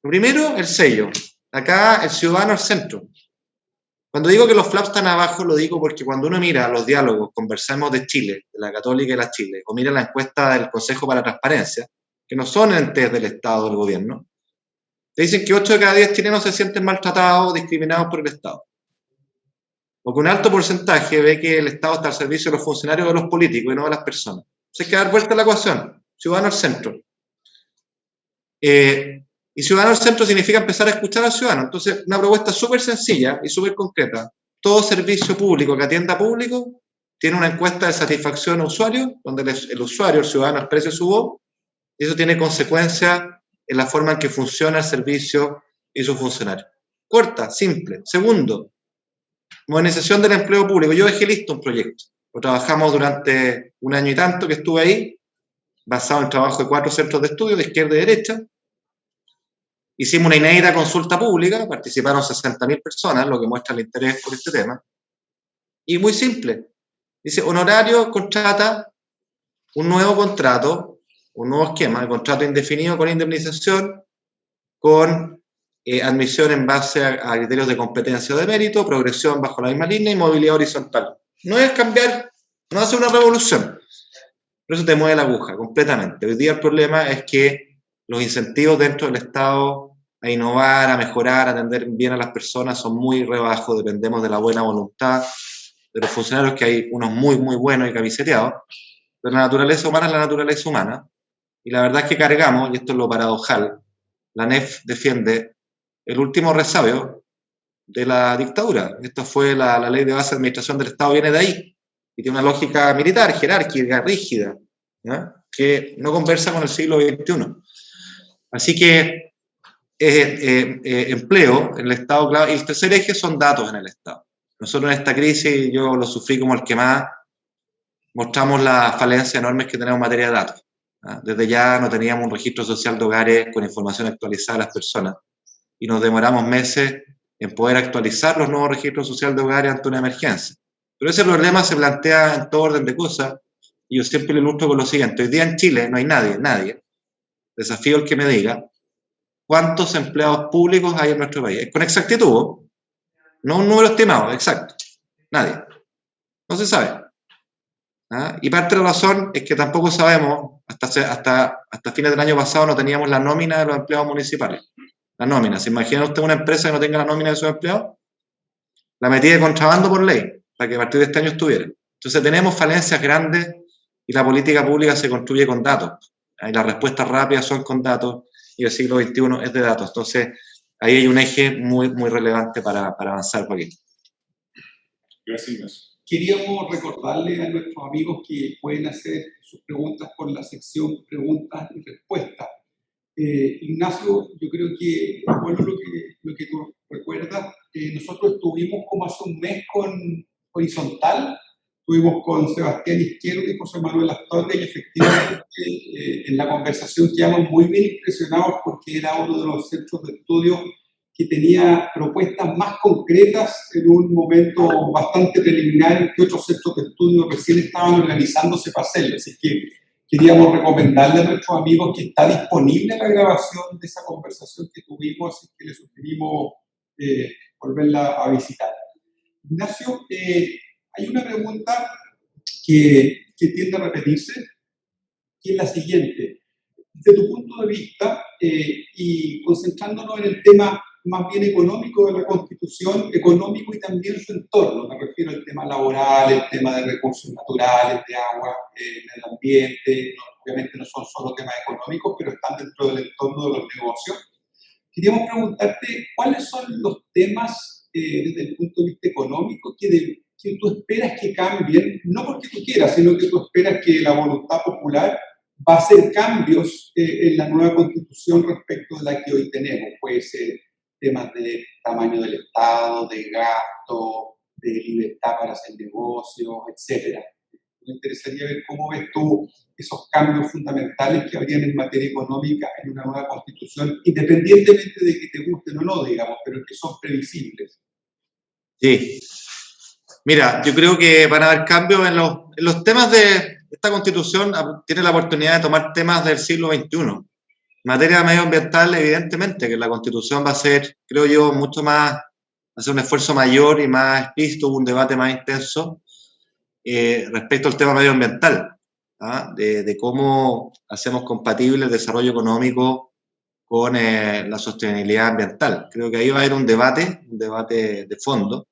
Lo primero, el sello. Acá el ciudadano al centro. Cuando digo que los flaps están abajo, lo digo porque cuando uno mira los diálogos, Conversemos de Chile, de la Católica y la Chile, o mira la encuesta del Consejo para la Transparencia, que no son entes del Estado o del gobierno, te dicen que 8 de cada 10 chilenos se sienten maltratados o discriminados por el Estado. O que un alto porcentaje ve que el Estado está al servicio de los funcionarios o de los políticos y no de las personas. Entonces hay que dar vuelta a la ecuación. Ciudadano al centro. Y ciudadano al centro significa empezar a escuchar al ciudadano. Entonces, una propuesta súper sencilla y súper concreta. Todo servicio público que atienda público tiene una encuesta de satisfacción a usuario, donde el usuario, el ciudadano, exprese su voz, y eso tiene consecuencias en la forma en que funciona el servicio y su funcionario. Corta, simple. Segundo, modernización del empleo público. Yo dejé listo un proyecto. Lo trabajamos durante 1 año y tanto que estuve ahí, basado en trabajo de 4 centros de estudio, de izquierda y derecha. Hicimos una inédita consulta pública, participaron 60.000 personas, lo que muestra el interés por este tema. Y muy simple. Dice, Honorario contrata un nuevo contrato, un nuevo esquema de contrato indefinido con indemnización, con admisión en base a criterios de competencia o de mérito, progresión bajo la misma línea y movilidad horizontal. No es cambiar, no hace una revolución, pero eso te mueve la aguja completamente. Hoy día el problema es que los incentivos dentro del Estado a innovar, a mejorar, a atender bien a las personas son muy rebajos, dependemos de la buena voluntad de los funcionarios, que hay unos muy, muy buenos y camiseteados, pero la naturaleza humana es la naturaleza humana, y la verdad es que cargamos, y esto es lo paradojal, la ANEF defiende el último resabio de la dictadura. Esto fue la ley de base de administración del Estado, viene de ahí, y tiene una lógica militar, jerárquica, rígida, ¿no? Que no conversa con el siglo XXI. Así que empleo en el Estado, claro, y el tercer eje son datos en el Estado. Nosotros en esta crisis, yo lo sufrí como el que más, mostramos las falencias enormes que tenemos en materia de datos. Desde ya no teníamos un registro social de hogares con información actualizada de las personas y nos demoramos meses en poder actualizar los nuevos registros sociales de hogares ante una emergencia. Pero ese problema se plantea en todo orden de cosas y yo siempre lo ilustro con lo siguiente. Hoy día en Chile no hay nadie, desafío el que me diga, ¿cuántos empleados públicos hay en nuestro país? Con exactitud, no un número estimado, exacto. Nadie. No se sabe. Y parte de la razón es que tampoco sabemos, hasta fines del año pasado no teníamos la nómina de los empleados municipales. La nómina. ¿Se imagina usted una empresa que no tenga la nómina de sus empleados? La metí de contrabando por ley, para que a partir de este año estuviera. Entonces tenemos falencias grandes y la política pública se construye con datos. Y las respuestas rápidas son con datos y el siglo XXI es de datos. Entonces ahí hay un eje muy, muy relevante para avanzar por aquí. Gracias. Queríamos recordarle a nuestros amigos que pueden hacer sus preguntas por la sección preguntas y respuestas. Ignacio, yo creo que, bueno, lo que tú recuerdas, nosotros estuvimos como hace un mes con Horizontal, estuvimos con Sebastián Izquierdo y José Manuel Astorga, y efectivamente en la conversación quedamos muy bien impresionados porque era uno de los centros de estudio que tenía propuestas más concretas en un momento bastante preliminar que otros centros de estudio recién estaban organizándose para hacerlo. Así que queríamos recomendarle a nuestros amigos que está disponible la grabación de esa conversación que tuvimos, así que les sugerimos volverla a visitar. Ignacio, hay una pregunta que tiende a repetirse, que es la siguiente. Desde tu punto de vista, y concentrándonos en el tema más bien económico de la Constitución, económico y también su entorno, me refiero al tema laboral, el tema de recursos naturales, de agua, del ambiente, obviamente no son solo temas económicos, pero están dentro del entorno de los negocios. Queríamos preguntarte cuáles son los temas desde el punto de vista económico que tú esperas que cambien, no porque tú quieras, sino que tú esperas que la voluntad popular va a hacer cambios en la nueva Constitución respecto de la que hoy tenemos. Puede ser temas de tamaño del Estado, de gasto, de libertad para hacer negocios, etc. Me interesaría ver cómo ves tú esos cambios fundamentales que habrían en materia económica en una nueva Constitución, independientemente de que te gusten o no, digamos, pero que son previsibles. Sí. Mira, yo creo que van a haber cambios en los temas de esta Constitución. Tiene la oportunidad de tomar temas del siglo XXI. En materia medioambiental, evidentemente, que la Constitución va a ser, creo yo, mucho más, va a ser un esfuerzo mayor y más explícito, un debate más intenso respecto al tema medioambiental, ¿ah? De cómo hacemos compatible el desarrollo económico con la sostenibilidad ambiental. Creo que ahí va a haber un debate de fondo.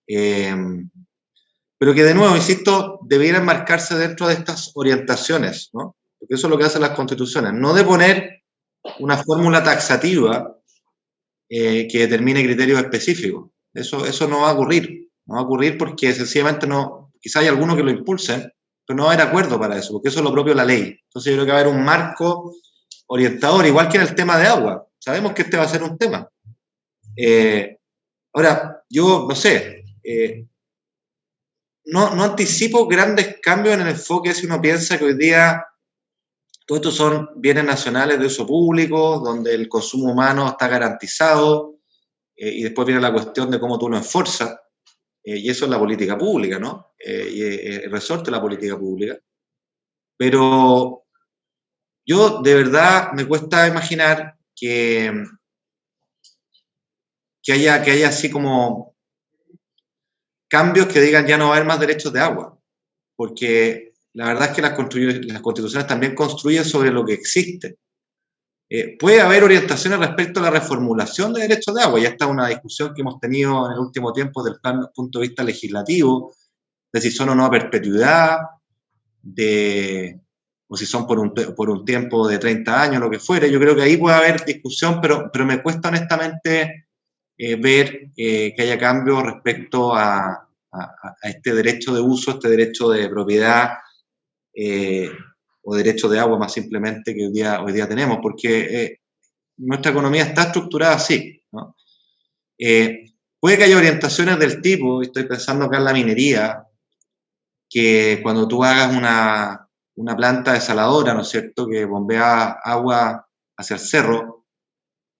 Pero que de nuevo, insisto, debieran marcarse dentro de estas orientaciones, ¿no? Porque eso es lo que hacen las constituciones, no de poner una fórmula taxativa que determine criterios específicos. Eso no va a ocurrir porque sencillamente no, quizá hay algunos que lo impulsen, pero no va a haber acuerdo para eso, porque eso es lo propio de la ley. Entonces yo creo que va a haber un marco orientador, igual que en el tema de agua. Sabemos que este va a ser un tema. Ahora, yo no sé, no anticipo grandes cambios en el enfoque si uno piensa que hoy día todos estos son bienes nacionales de uso público, donde el consumo humano está garantizado, y después viene la cuestión de cómo tú lo enforzas, y eso es la política pública, ¿no? Y el resorte de la política pública. Pero yo de verdad me cuesta imaginar que haya así como cambios que digan ya no va a haber más derechos de agua, porque la verdad es que las constituciones también construyen sobre lo que existe. Puede haber orientaciones respecto a la reformulación de derechos de agua, ya está una discusión que hemos tenido en el último tiempo desde el punto de vista legislativo, de si son o no a perpetuidad, o si son por un tiempo de 30 años, lo que fuere. Yo creo que ahí puede haber discusión, pero me cuesta honestamente ver que haya cambios respecto a este derecho de uso, este derecho de propiedad o derecho de agua más simplemente que hoy día tenemos, porque nuestra economía está estructurada así, ¿no? Puede que haya orientaciones del tipo, estoy pensando acá en la minería, que cuando tú hagas una planta desaladora, ¿no es cierto?, que bombea agua hacia el cerro,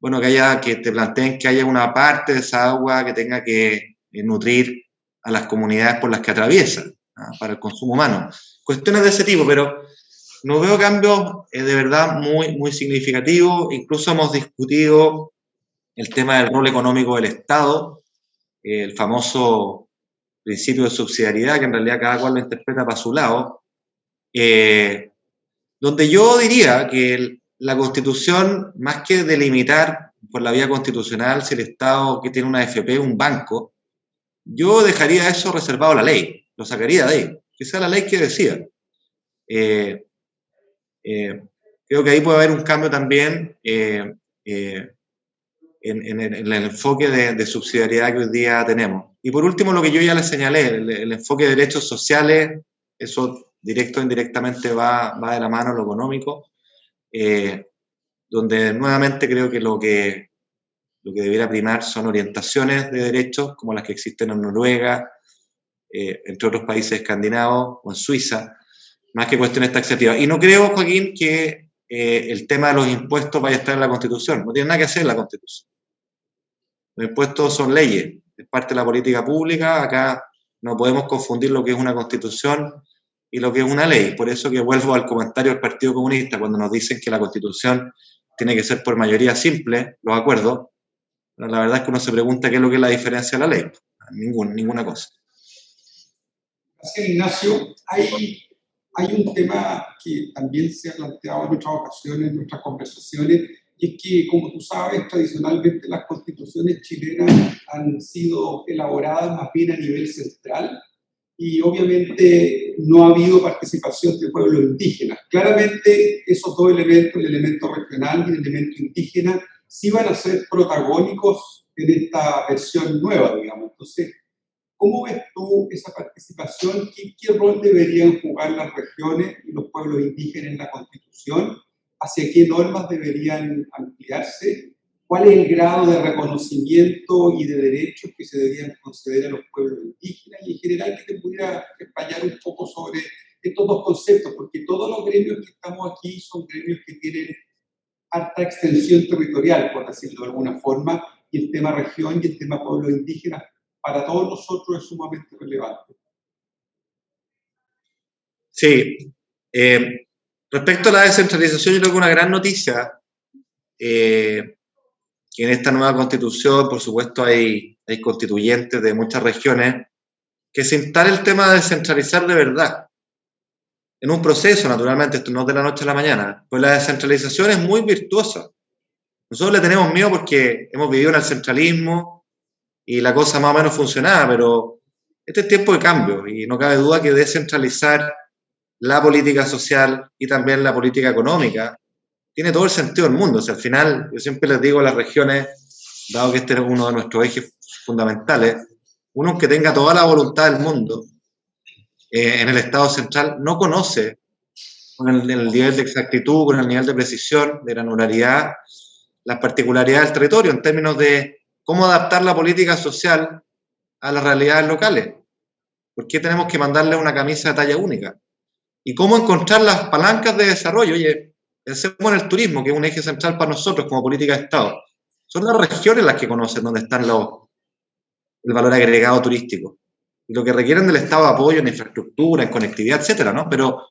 bueno, que te planteen que haya una parte de esa agua que tenga que nutrir a las comunidades por las que atraviesa, ¿no?, para el consumo humano. Cuestiones de ese tipo, pero no veo cambios de verdad muy, muy significativos. Incluso hemos discutido el tema del rol económico del Estado, el famoso principio de subsidiariedad, que en realidad cada cual lo interpreta para su lado, donde yo diría que la Constitución, más que delimitar por la vía constitucional si el Estado que tiene una AFP, un banco, yo dejaría eso reservado a la ley, lo sacaría de ahí, que sea la ley que decida. Creo que ahí puede haber un cambio también en el enfoque de subsidiariedad que hoy día tenemos. Y por último, lo que yo ya les señalé, el enfoque de derechos sociales, eso directo o indirectamente va de la mano lo económico, donde nuevamente creo que lo que debiera primar son orientaciones de derechos como las que existen en Noruega, entre otros países escandinavos o en Suiza, más que cuestiones taxativas. Y no creo, Joaquín, que el tema de los impuestos vaya a estar en la Constitución. No tiene nada que hacer en la Constitución. Los impuestos son leyes, es parte de la política pública. Acá no podemos confundir lo que es una Constitución y lo que es una ley. Por eso que vuelvo al comentario del Partido Comunista, cuando nos dicen que la Constitución tiene que ser por mayoría simple, los acuerdos. Pero la verdad es que uno se pregunta qué es lo que es la diferencia de la ley. ninguna cosa. Gracias, Ignacio. Hay un tema que también se ha planteado en otras ocasiones, en nuestras conversaciones, y es que, como tú sabes, tradicionalmente las constituciones chilenas han sido elaboradas más bien a nivel central, y obviamente no ha habido participación de pueblos indígenas. Claramente esos dos elementos, el elemento regional y el elemento indígena, sí van a ser protagónicos en esta versión nueva, digamos. Entonces, ¿cómo ves tú esa participación? ¿Qué rol deberían jugar las regiones y los pueblos indígenas en la Constitución? ¿Hacia qué normas deberían ampliarse? ¿Cuál es el grado de reconocimiento y de derechos que se deberían conceder a los pueblos indígenas? Y en general, que te pudiera explayar un poco sobre estos dos conceptos, porque todos los gremios que estamos aquí son gremios que tienen harta extensión territorial, por decirlo de alguna forma, y el tema región y el tema pueblos indígenas para todos nosotros es sumamente relevante. Sí. Respecto a la descentralización, yo creo que una gran noticia, que en esta nueva constitución, por supuesto, hay constituyentes de muchas regiones, que se instale el tema de descentralizar de verdad. En un proceso, naturalmente, esto no es de la noche a la mañana, pues la descentralización es muy virtuosa. Nosotros le tenemos miedo porque hemos vivido en el centralismo y la cosa más o menos funcionaba, pero este es tiempo de cambio y no cabe duda que descentralizar la política social y también la política económica tiene todo el sentido del mundo. O sea, al final, yo siempre les digo a las regiones, dado que este es uno de nuestros ejes fundamentales, uno que tenga toda la voluntad del mundo en el Estado central no conoce con el nivel de exactitud, con el nivel de precisión, de granularidad, las particularidades del territorio en términos de cómo adaptar la política social a las realidades locales. ¿Por qué tenemos que mandarle una camisa de talla única? Y cómo encontrar las palancas de desarrollo. Oye, pensemos en el turismo, que es un eje central para nosotros como política de Estado. Son las regiones las que conocen dónde están el valor agregado turístico. Y lo que requieren del Estado de apoyo en infraestructura, en conectividad, etcétera, ¿no? Pero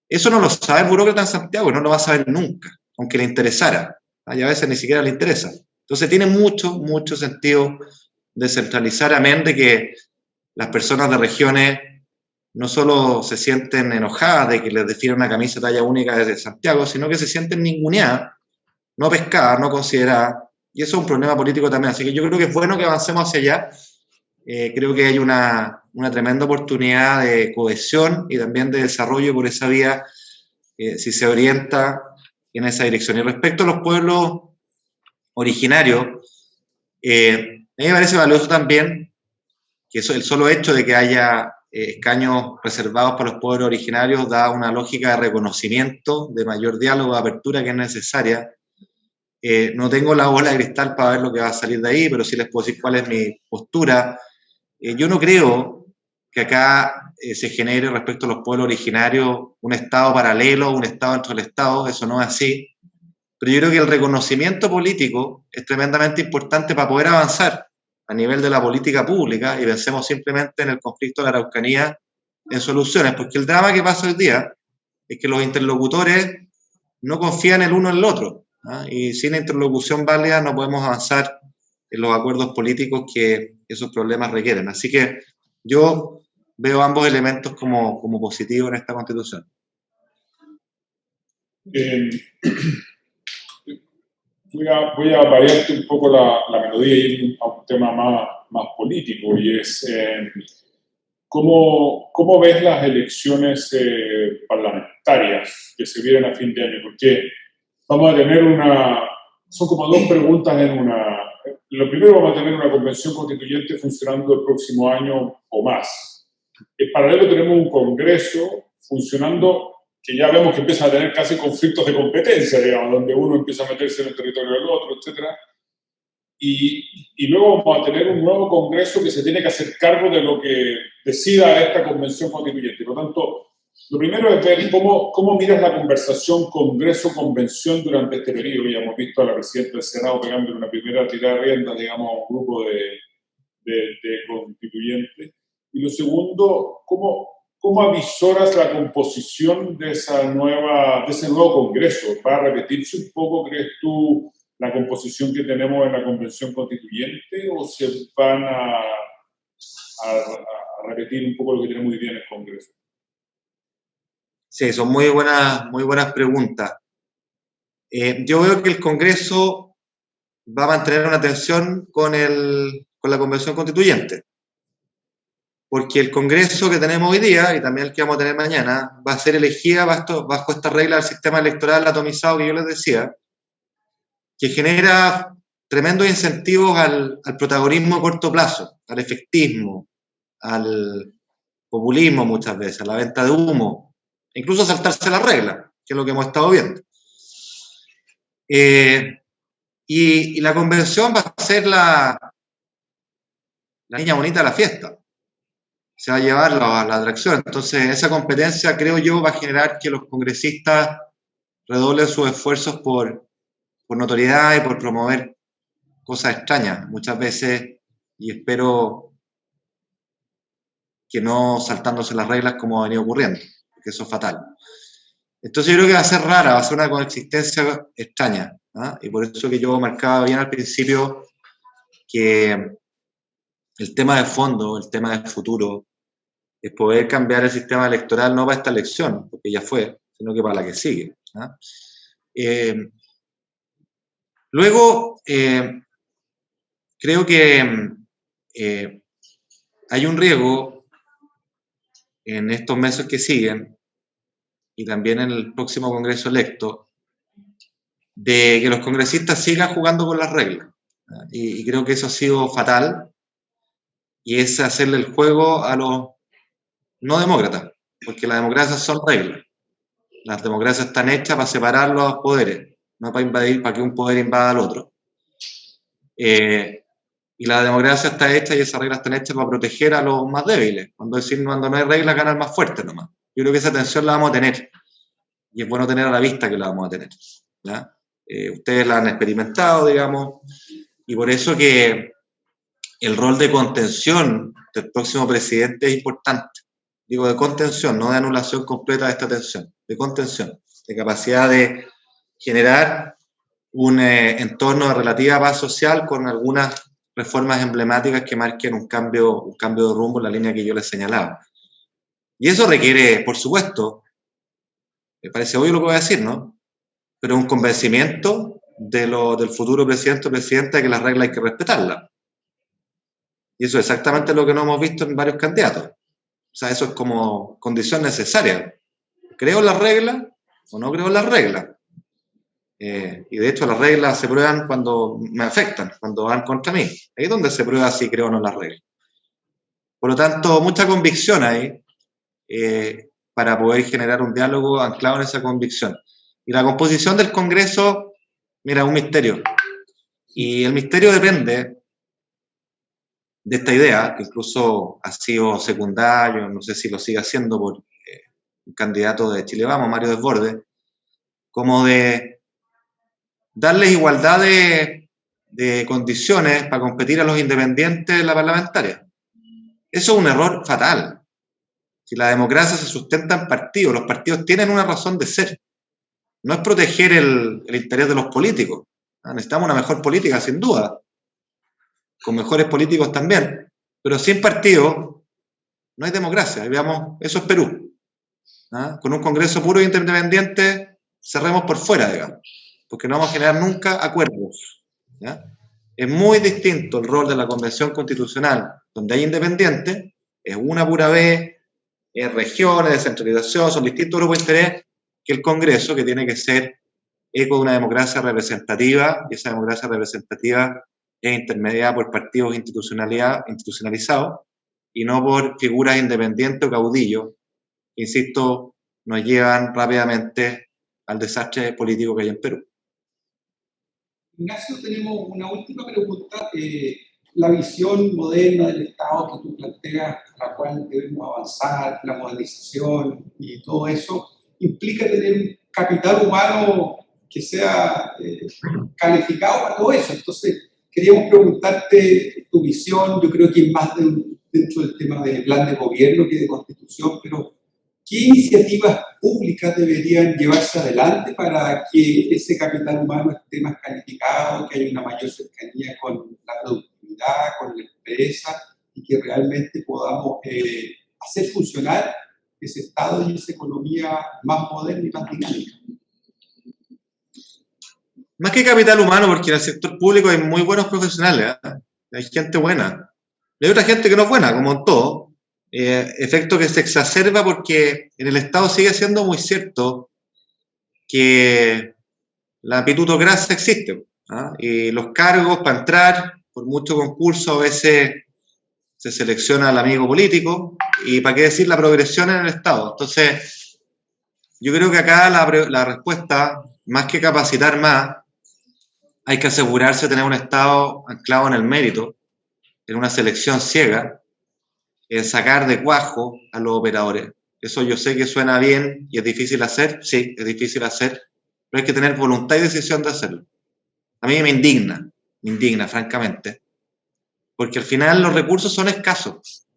eso no lo sabe el burócrata en Santiago y no lo va a saber nunca, aunque le interesara. Y a veces ni siquiera le interesa. Entonces tiene mucho sentido descentralizar, amén de que las personas de regiones no solo se sienten enojadas de que les definan una camisa talla única desde Santiago, sino que se sienten ninguneadas, no pescadas, no consideradas, y eso es un problema político también. Así que yo creo que es bueno que avancemos hacia allá. Creo que hay una tremenda oportunidad de cohesión y también de desarrollo por esa vía, si se orienta en esa dirección. Y respecto a los pueblos originarios, a mí me parece valioso también que el solo hecho de que haya escaños reservados para los pueblos originarios da una lógica de reconocimiento, de mayor diálogo, de apertura que es necesaria. No tengo la bola de cristal para ver lo que va a salir de ahí, pero sí les puedo decir cuál es mi postura. Yo no creo que acá se genere respecto a los pueblos originarios un Estado paralelo, un Estado dentro del Estado, eso no es así. Pero yo creo que el reconocimiento político es tremendamente importante para poder avanzar a nivel de la política pública y pensemos simplemente en el conflicto de la Araucanía en soluciones, porque el drama que pasa hoy día es que los interlocutores no confían el uno en el otro, ¿no? Y sin interlocución válida no podemos avanzar en los acuerdos políticos que esos problemas requieren. Así que yo veo ambos elementos como positivos en esta Constitución. Voy a variarte un poco la melodía y ir a un tema más político, y es ¿cómo ves las elecciones parlamentarias que se vienen a fin de año? Porque vamos a tener son como dos preguntas en una. Lo primero, vamos a tener una convención constituyente funcionando el próximo año o más. En paralelo tenemos un Congreso funcionando que ya vemos que empieza a tener casi conflictos de competencia, digamos, donde uno empieza a meterse en el territorio del otro, etc. Y luego vamos a tener un nuevo Congreso que se tiene que hacer cargo de lo que decida esta convención constituyente. Por lo tanto, lo primero es ver cómo miras la conversación Congreso-Convención durante este periodo. Ya hemos visto a la presidenta del Senado pegando una primera tirada de rienda, digamos, a un grupo de constituyentes. Y lo segundo, ¿cómo avisoras la composición de ese nuevo Congreso? ¿Va a repetirse un poco, crees tú, la composición que tenemos en la Convención Constituyente, o se van a a repetir un poco lo que tenemos hoy día en el Congreso. Sí, son muy buenas preguntas. Yo veo que el Congreso va a mantener una tensión con la Convención Constituyente, porque el Congreso que tenemos hoy día, y también el que vamos a tener mañana, va a ser elegida bajo esta regla del sistema electoral atomizado que yo les decía, que genera tremendos incentivos al protagonismo a corto plazo, al efectismo, al populismo muchas veces, a la venta de humo, incluso a saltarse las reglas, que es lo que hemos estado viendo. Y la convención va a ser la niña bonita de la fiesta. Se va a llevar la atracción. Entonces, esa competencia, creo yo, va a generar que los congresistas redoblen sus esfuerzos por notoriedad y por promover cosas extrañas, muchas veces, y espero que no saltándose las reglas como ha venido ocurriendo, porque eso es fatal. Entonces yo creo que va a ser rara, va a ser una coexistencia extraña, ¿eh? Y por eso que yo marcaba bien al principio que el tema de fondo, el tema de futuro, es poder cambiar el sistema electoral no para esta elección, porque ya fue, sino que para la que sigue, ¿eh? Luego, creo que hay un riesgo en estos meses que siguen, y también en el próximo Congreso electo, de que los congresistas sigan jugando con las reglas. Y creo que eso ha sido fatal, y es hacerle el juego a los no demócratas, porque las democracias son reglas. Las democracias están hechas para separar los poderes, no para invadir, para que un poder invada al otro. Y la democracia está hecha y esas reglas están hechas para proteger a los más débiles. Cuando no hay reglas, gana el más fuerte nomás. Yo creo que esa tensión la vamos a tener. Y es bueno tener a la vista que la vamos a tener, ¿ya? Ustedes la han experimentado, digamos, y por eso que el rol de contención del próximo presidente es importante. Digo, de contención, no de anulación completa de esta tensión, de contención, de capacidad de generar un entorno de relativa paz social con algunas reformas emblemáticas que marquen un cambio de rumbo en la línea que yo les señalaba. Y eso requiere, por supuesto, me parece obvio lo que voy a decir, ¿no? Pero un convencimiento del futuro presidente o presidenta de que las reglas hay que respetarlas. Y eso es exactamente lo que no hemos visto en varios candidatos. O sea, eso es como condición necesaria. ¿Creo en las reglas o no creo en las reglas? Y de hecho las reglas se prueban cuando me afectan, cuando van contra mí. Ahí es donde se prueba si creo o no en las reglas. Por lo tanto, mucha convicción ahí para poder generar un diálogo anclado en esa convicción. Y la composición del Congreso, mira, un misterio. Y el misterio depende de esta idea, que incluso ha sido secundario, no sé si lo sigue haciendo por un candidato de Chile Vamos, Mario Desbordes, como de darles igualdad de condiciones para competir a los independientes en la parlamentaria. Eso es un error fatal. Si la democracia se sustenta en partidos, los partidos tienen una razón de ser. No es proteger el interés de los políticos. Necesitamos una mejor política, sin duda, con mejores políticos también, pero sin partido no hay democracia. Y veamos, eso es Perú. Con un Congreso puro e independiente, cerremos por fuera, digamos, porque no vamos a generar nunca acuerdos, ¿ya? Es muy distinto el rol de la Convención Constitucional, donde hay independientes, es una pura vez, es regiones, descentralización, son distintos grupos de interés, que el Congreso, que tiene que ser eco de una democracia representativa, y esa democracia representativa es intermediada por partidos institucionalizados y no por figuras independientes o caudillos que, insisto, nos llevan rápidamente al desastre político que hay en Perú. Ignacio, tenemos una última pregunta. La visión moderna del Estado que tú planteas, a la cual debemos avanzar, la modernización y todo eso, implica tener un capital humano que sea calificado para todo eso. Entonces, queríamos preguntarte tu visión. Yo creo que es más dentro del tema del plan de gobierno que de constitución, pero ¿qué iniciativas públicas deberían llevarse adelante para que ese capital humano esté más calificado, que haya una mayor cercanía con la productividad, con la empresa, y que realmente realmente podamos hacer funcionar ese Estado y esa economía más moderna y más dinámica. Más que capital humano, porque en el sector público hay muy buenos profesionales, ¿eh? Hay gente buena. Hay otra gente que no es buena, como en todo. Efecto que se exacerba porque en el Estado sigue siendo muy cierto que la pitutocracia existe, ¿eh? Y los cargos para entrar, por mucho concurso, a veces se selecciona al amigo político, y para qué decir la progresión en el Estado. Entonces, yo creo que acá la respuesta, más que capacitar más, hay que asegurarse de tener un Estado anclado en el mérito, en una selección ciega, en sacar de cuajo a los operadores. Eso yo sé que suena bien y es difícil hacer, sí, es difícil hacer, pero hay que tener voluntad y decisión de hacerlo. A mí me indigna francamente, porque al final los recursos son escasos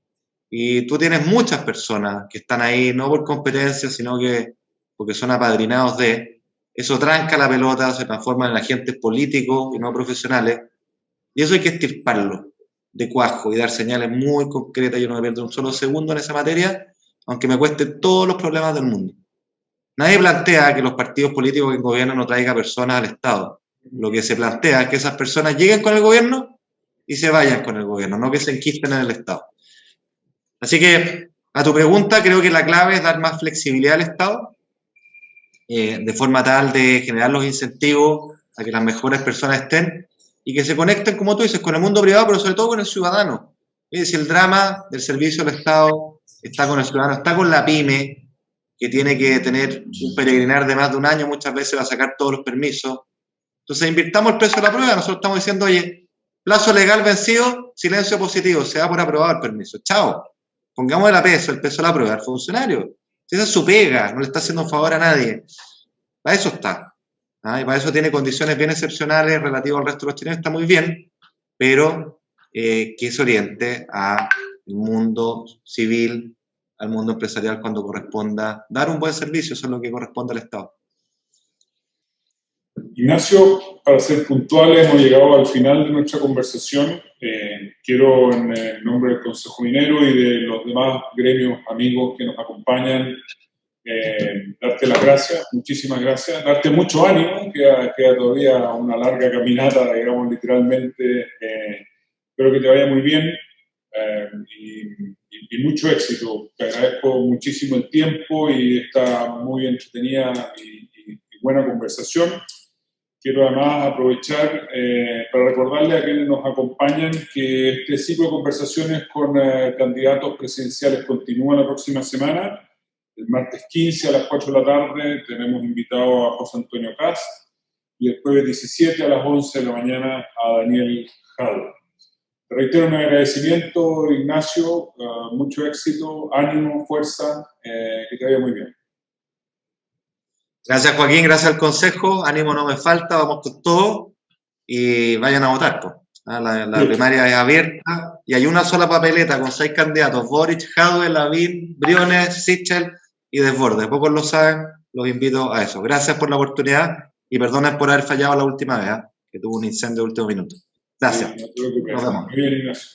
y tú tienes muchas personas que están ahí no por competencia, sino que porque son apadrinados de... Eso tranca la pelota, se transforma en agentes políticos y no profesionales, y eso hay que extirparlo de cuajo y dar señales muy concretas. Yo no me pierdo un solo segundo en esa materia, aunque me cueste todos los problemas del mundo. Nadie plantea que los partidos políticos que gobiernan no traigan personas al Estado. Lo que se plantea es que esas personas lleguen con el gobierno y se vayan con el gobierno, no que se enquisten en el Estado. Así que, a tu pregunta, creo que la clave es dar más flexibilidad al Estado, de forma tal de generar los incentivos a que las mejores personas estén y que se conecten, como tú dices, con el mundo privado, pero sobre todo con el ciudadano. Si el drama del servicio del Estado está con el ciudadano, está con la pyme, que tiene que tener un peregrinar de más de un año, muchas veces va a sacar todos los permisos. Entonces, invirtamos el precio de la prueba. Nosotros estamos diciendo, oye, plazo legal vencido, silencio positivo, se da por aprobado el permiso. Chao. Pongamos el peso de la prueba al funcionario. Si esa es su pega, no le está haciendo un favor a nadie. Para eso está. Y para eso tiene condiciones bien excepcionales relativas al resto de los chilenos, está muy bien, pero que se oriente al mundo civil, al mundo empresarial cuando corresponda dar un buen servicio. Eso es lo que corresponde al Estado. Ignacio, para ser puntuales, hemos llegado al final de nuestra conversación. Quiero, en el nombre del Consejo Minero y de los demás gremios amigos que nos acompañan, darte las gracias, muchísimas gracias, darte mucho ánimo, queda todavía una larga caminata, digamos, literalmente. Espero que te vaya muy bien y mucho éxito. Te agradezco muchísimo el tiempo y esta muy entretenida y buena conversación. Quiero además aprovechar para recordarle a quienes nos acompañan que este ciclo de conversaciones con candidatos presidenciales continúa la próxima semana. El martes 15 a las 4 de la tarde tenemos invitado a José Antonio Kast y el jueves 17 a las 11 de la mañana a Daniel Jadwe. Te reitero mi agradecimiento, Ignacio, mucho éxito, ánimo, fuerza, que te vaya muy bien. Gracias, Joaquín, gracias al Consejo, ánimo no me falta, vamos con todo y vayan a votar. Pues. La primaria es abierta y hay una sola papeleta con 6 candidatos: Boric, Jadwe, Lavín, Briones, Sichel y Desbordes. Pocos lo saben, los invito a eso. Gracias por la oportunidad y perdonen por haber fallado la última vez, que tuvo un incendio de último minuto. Gracias. Sí, no te preocupes. Nos vemos. Muy bien, Ignacio.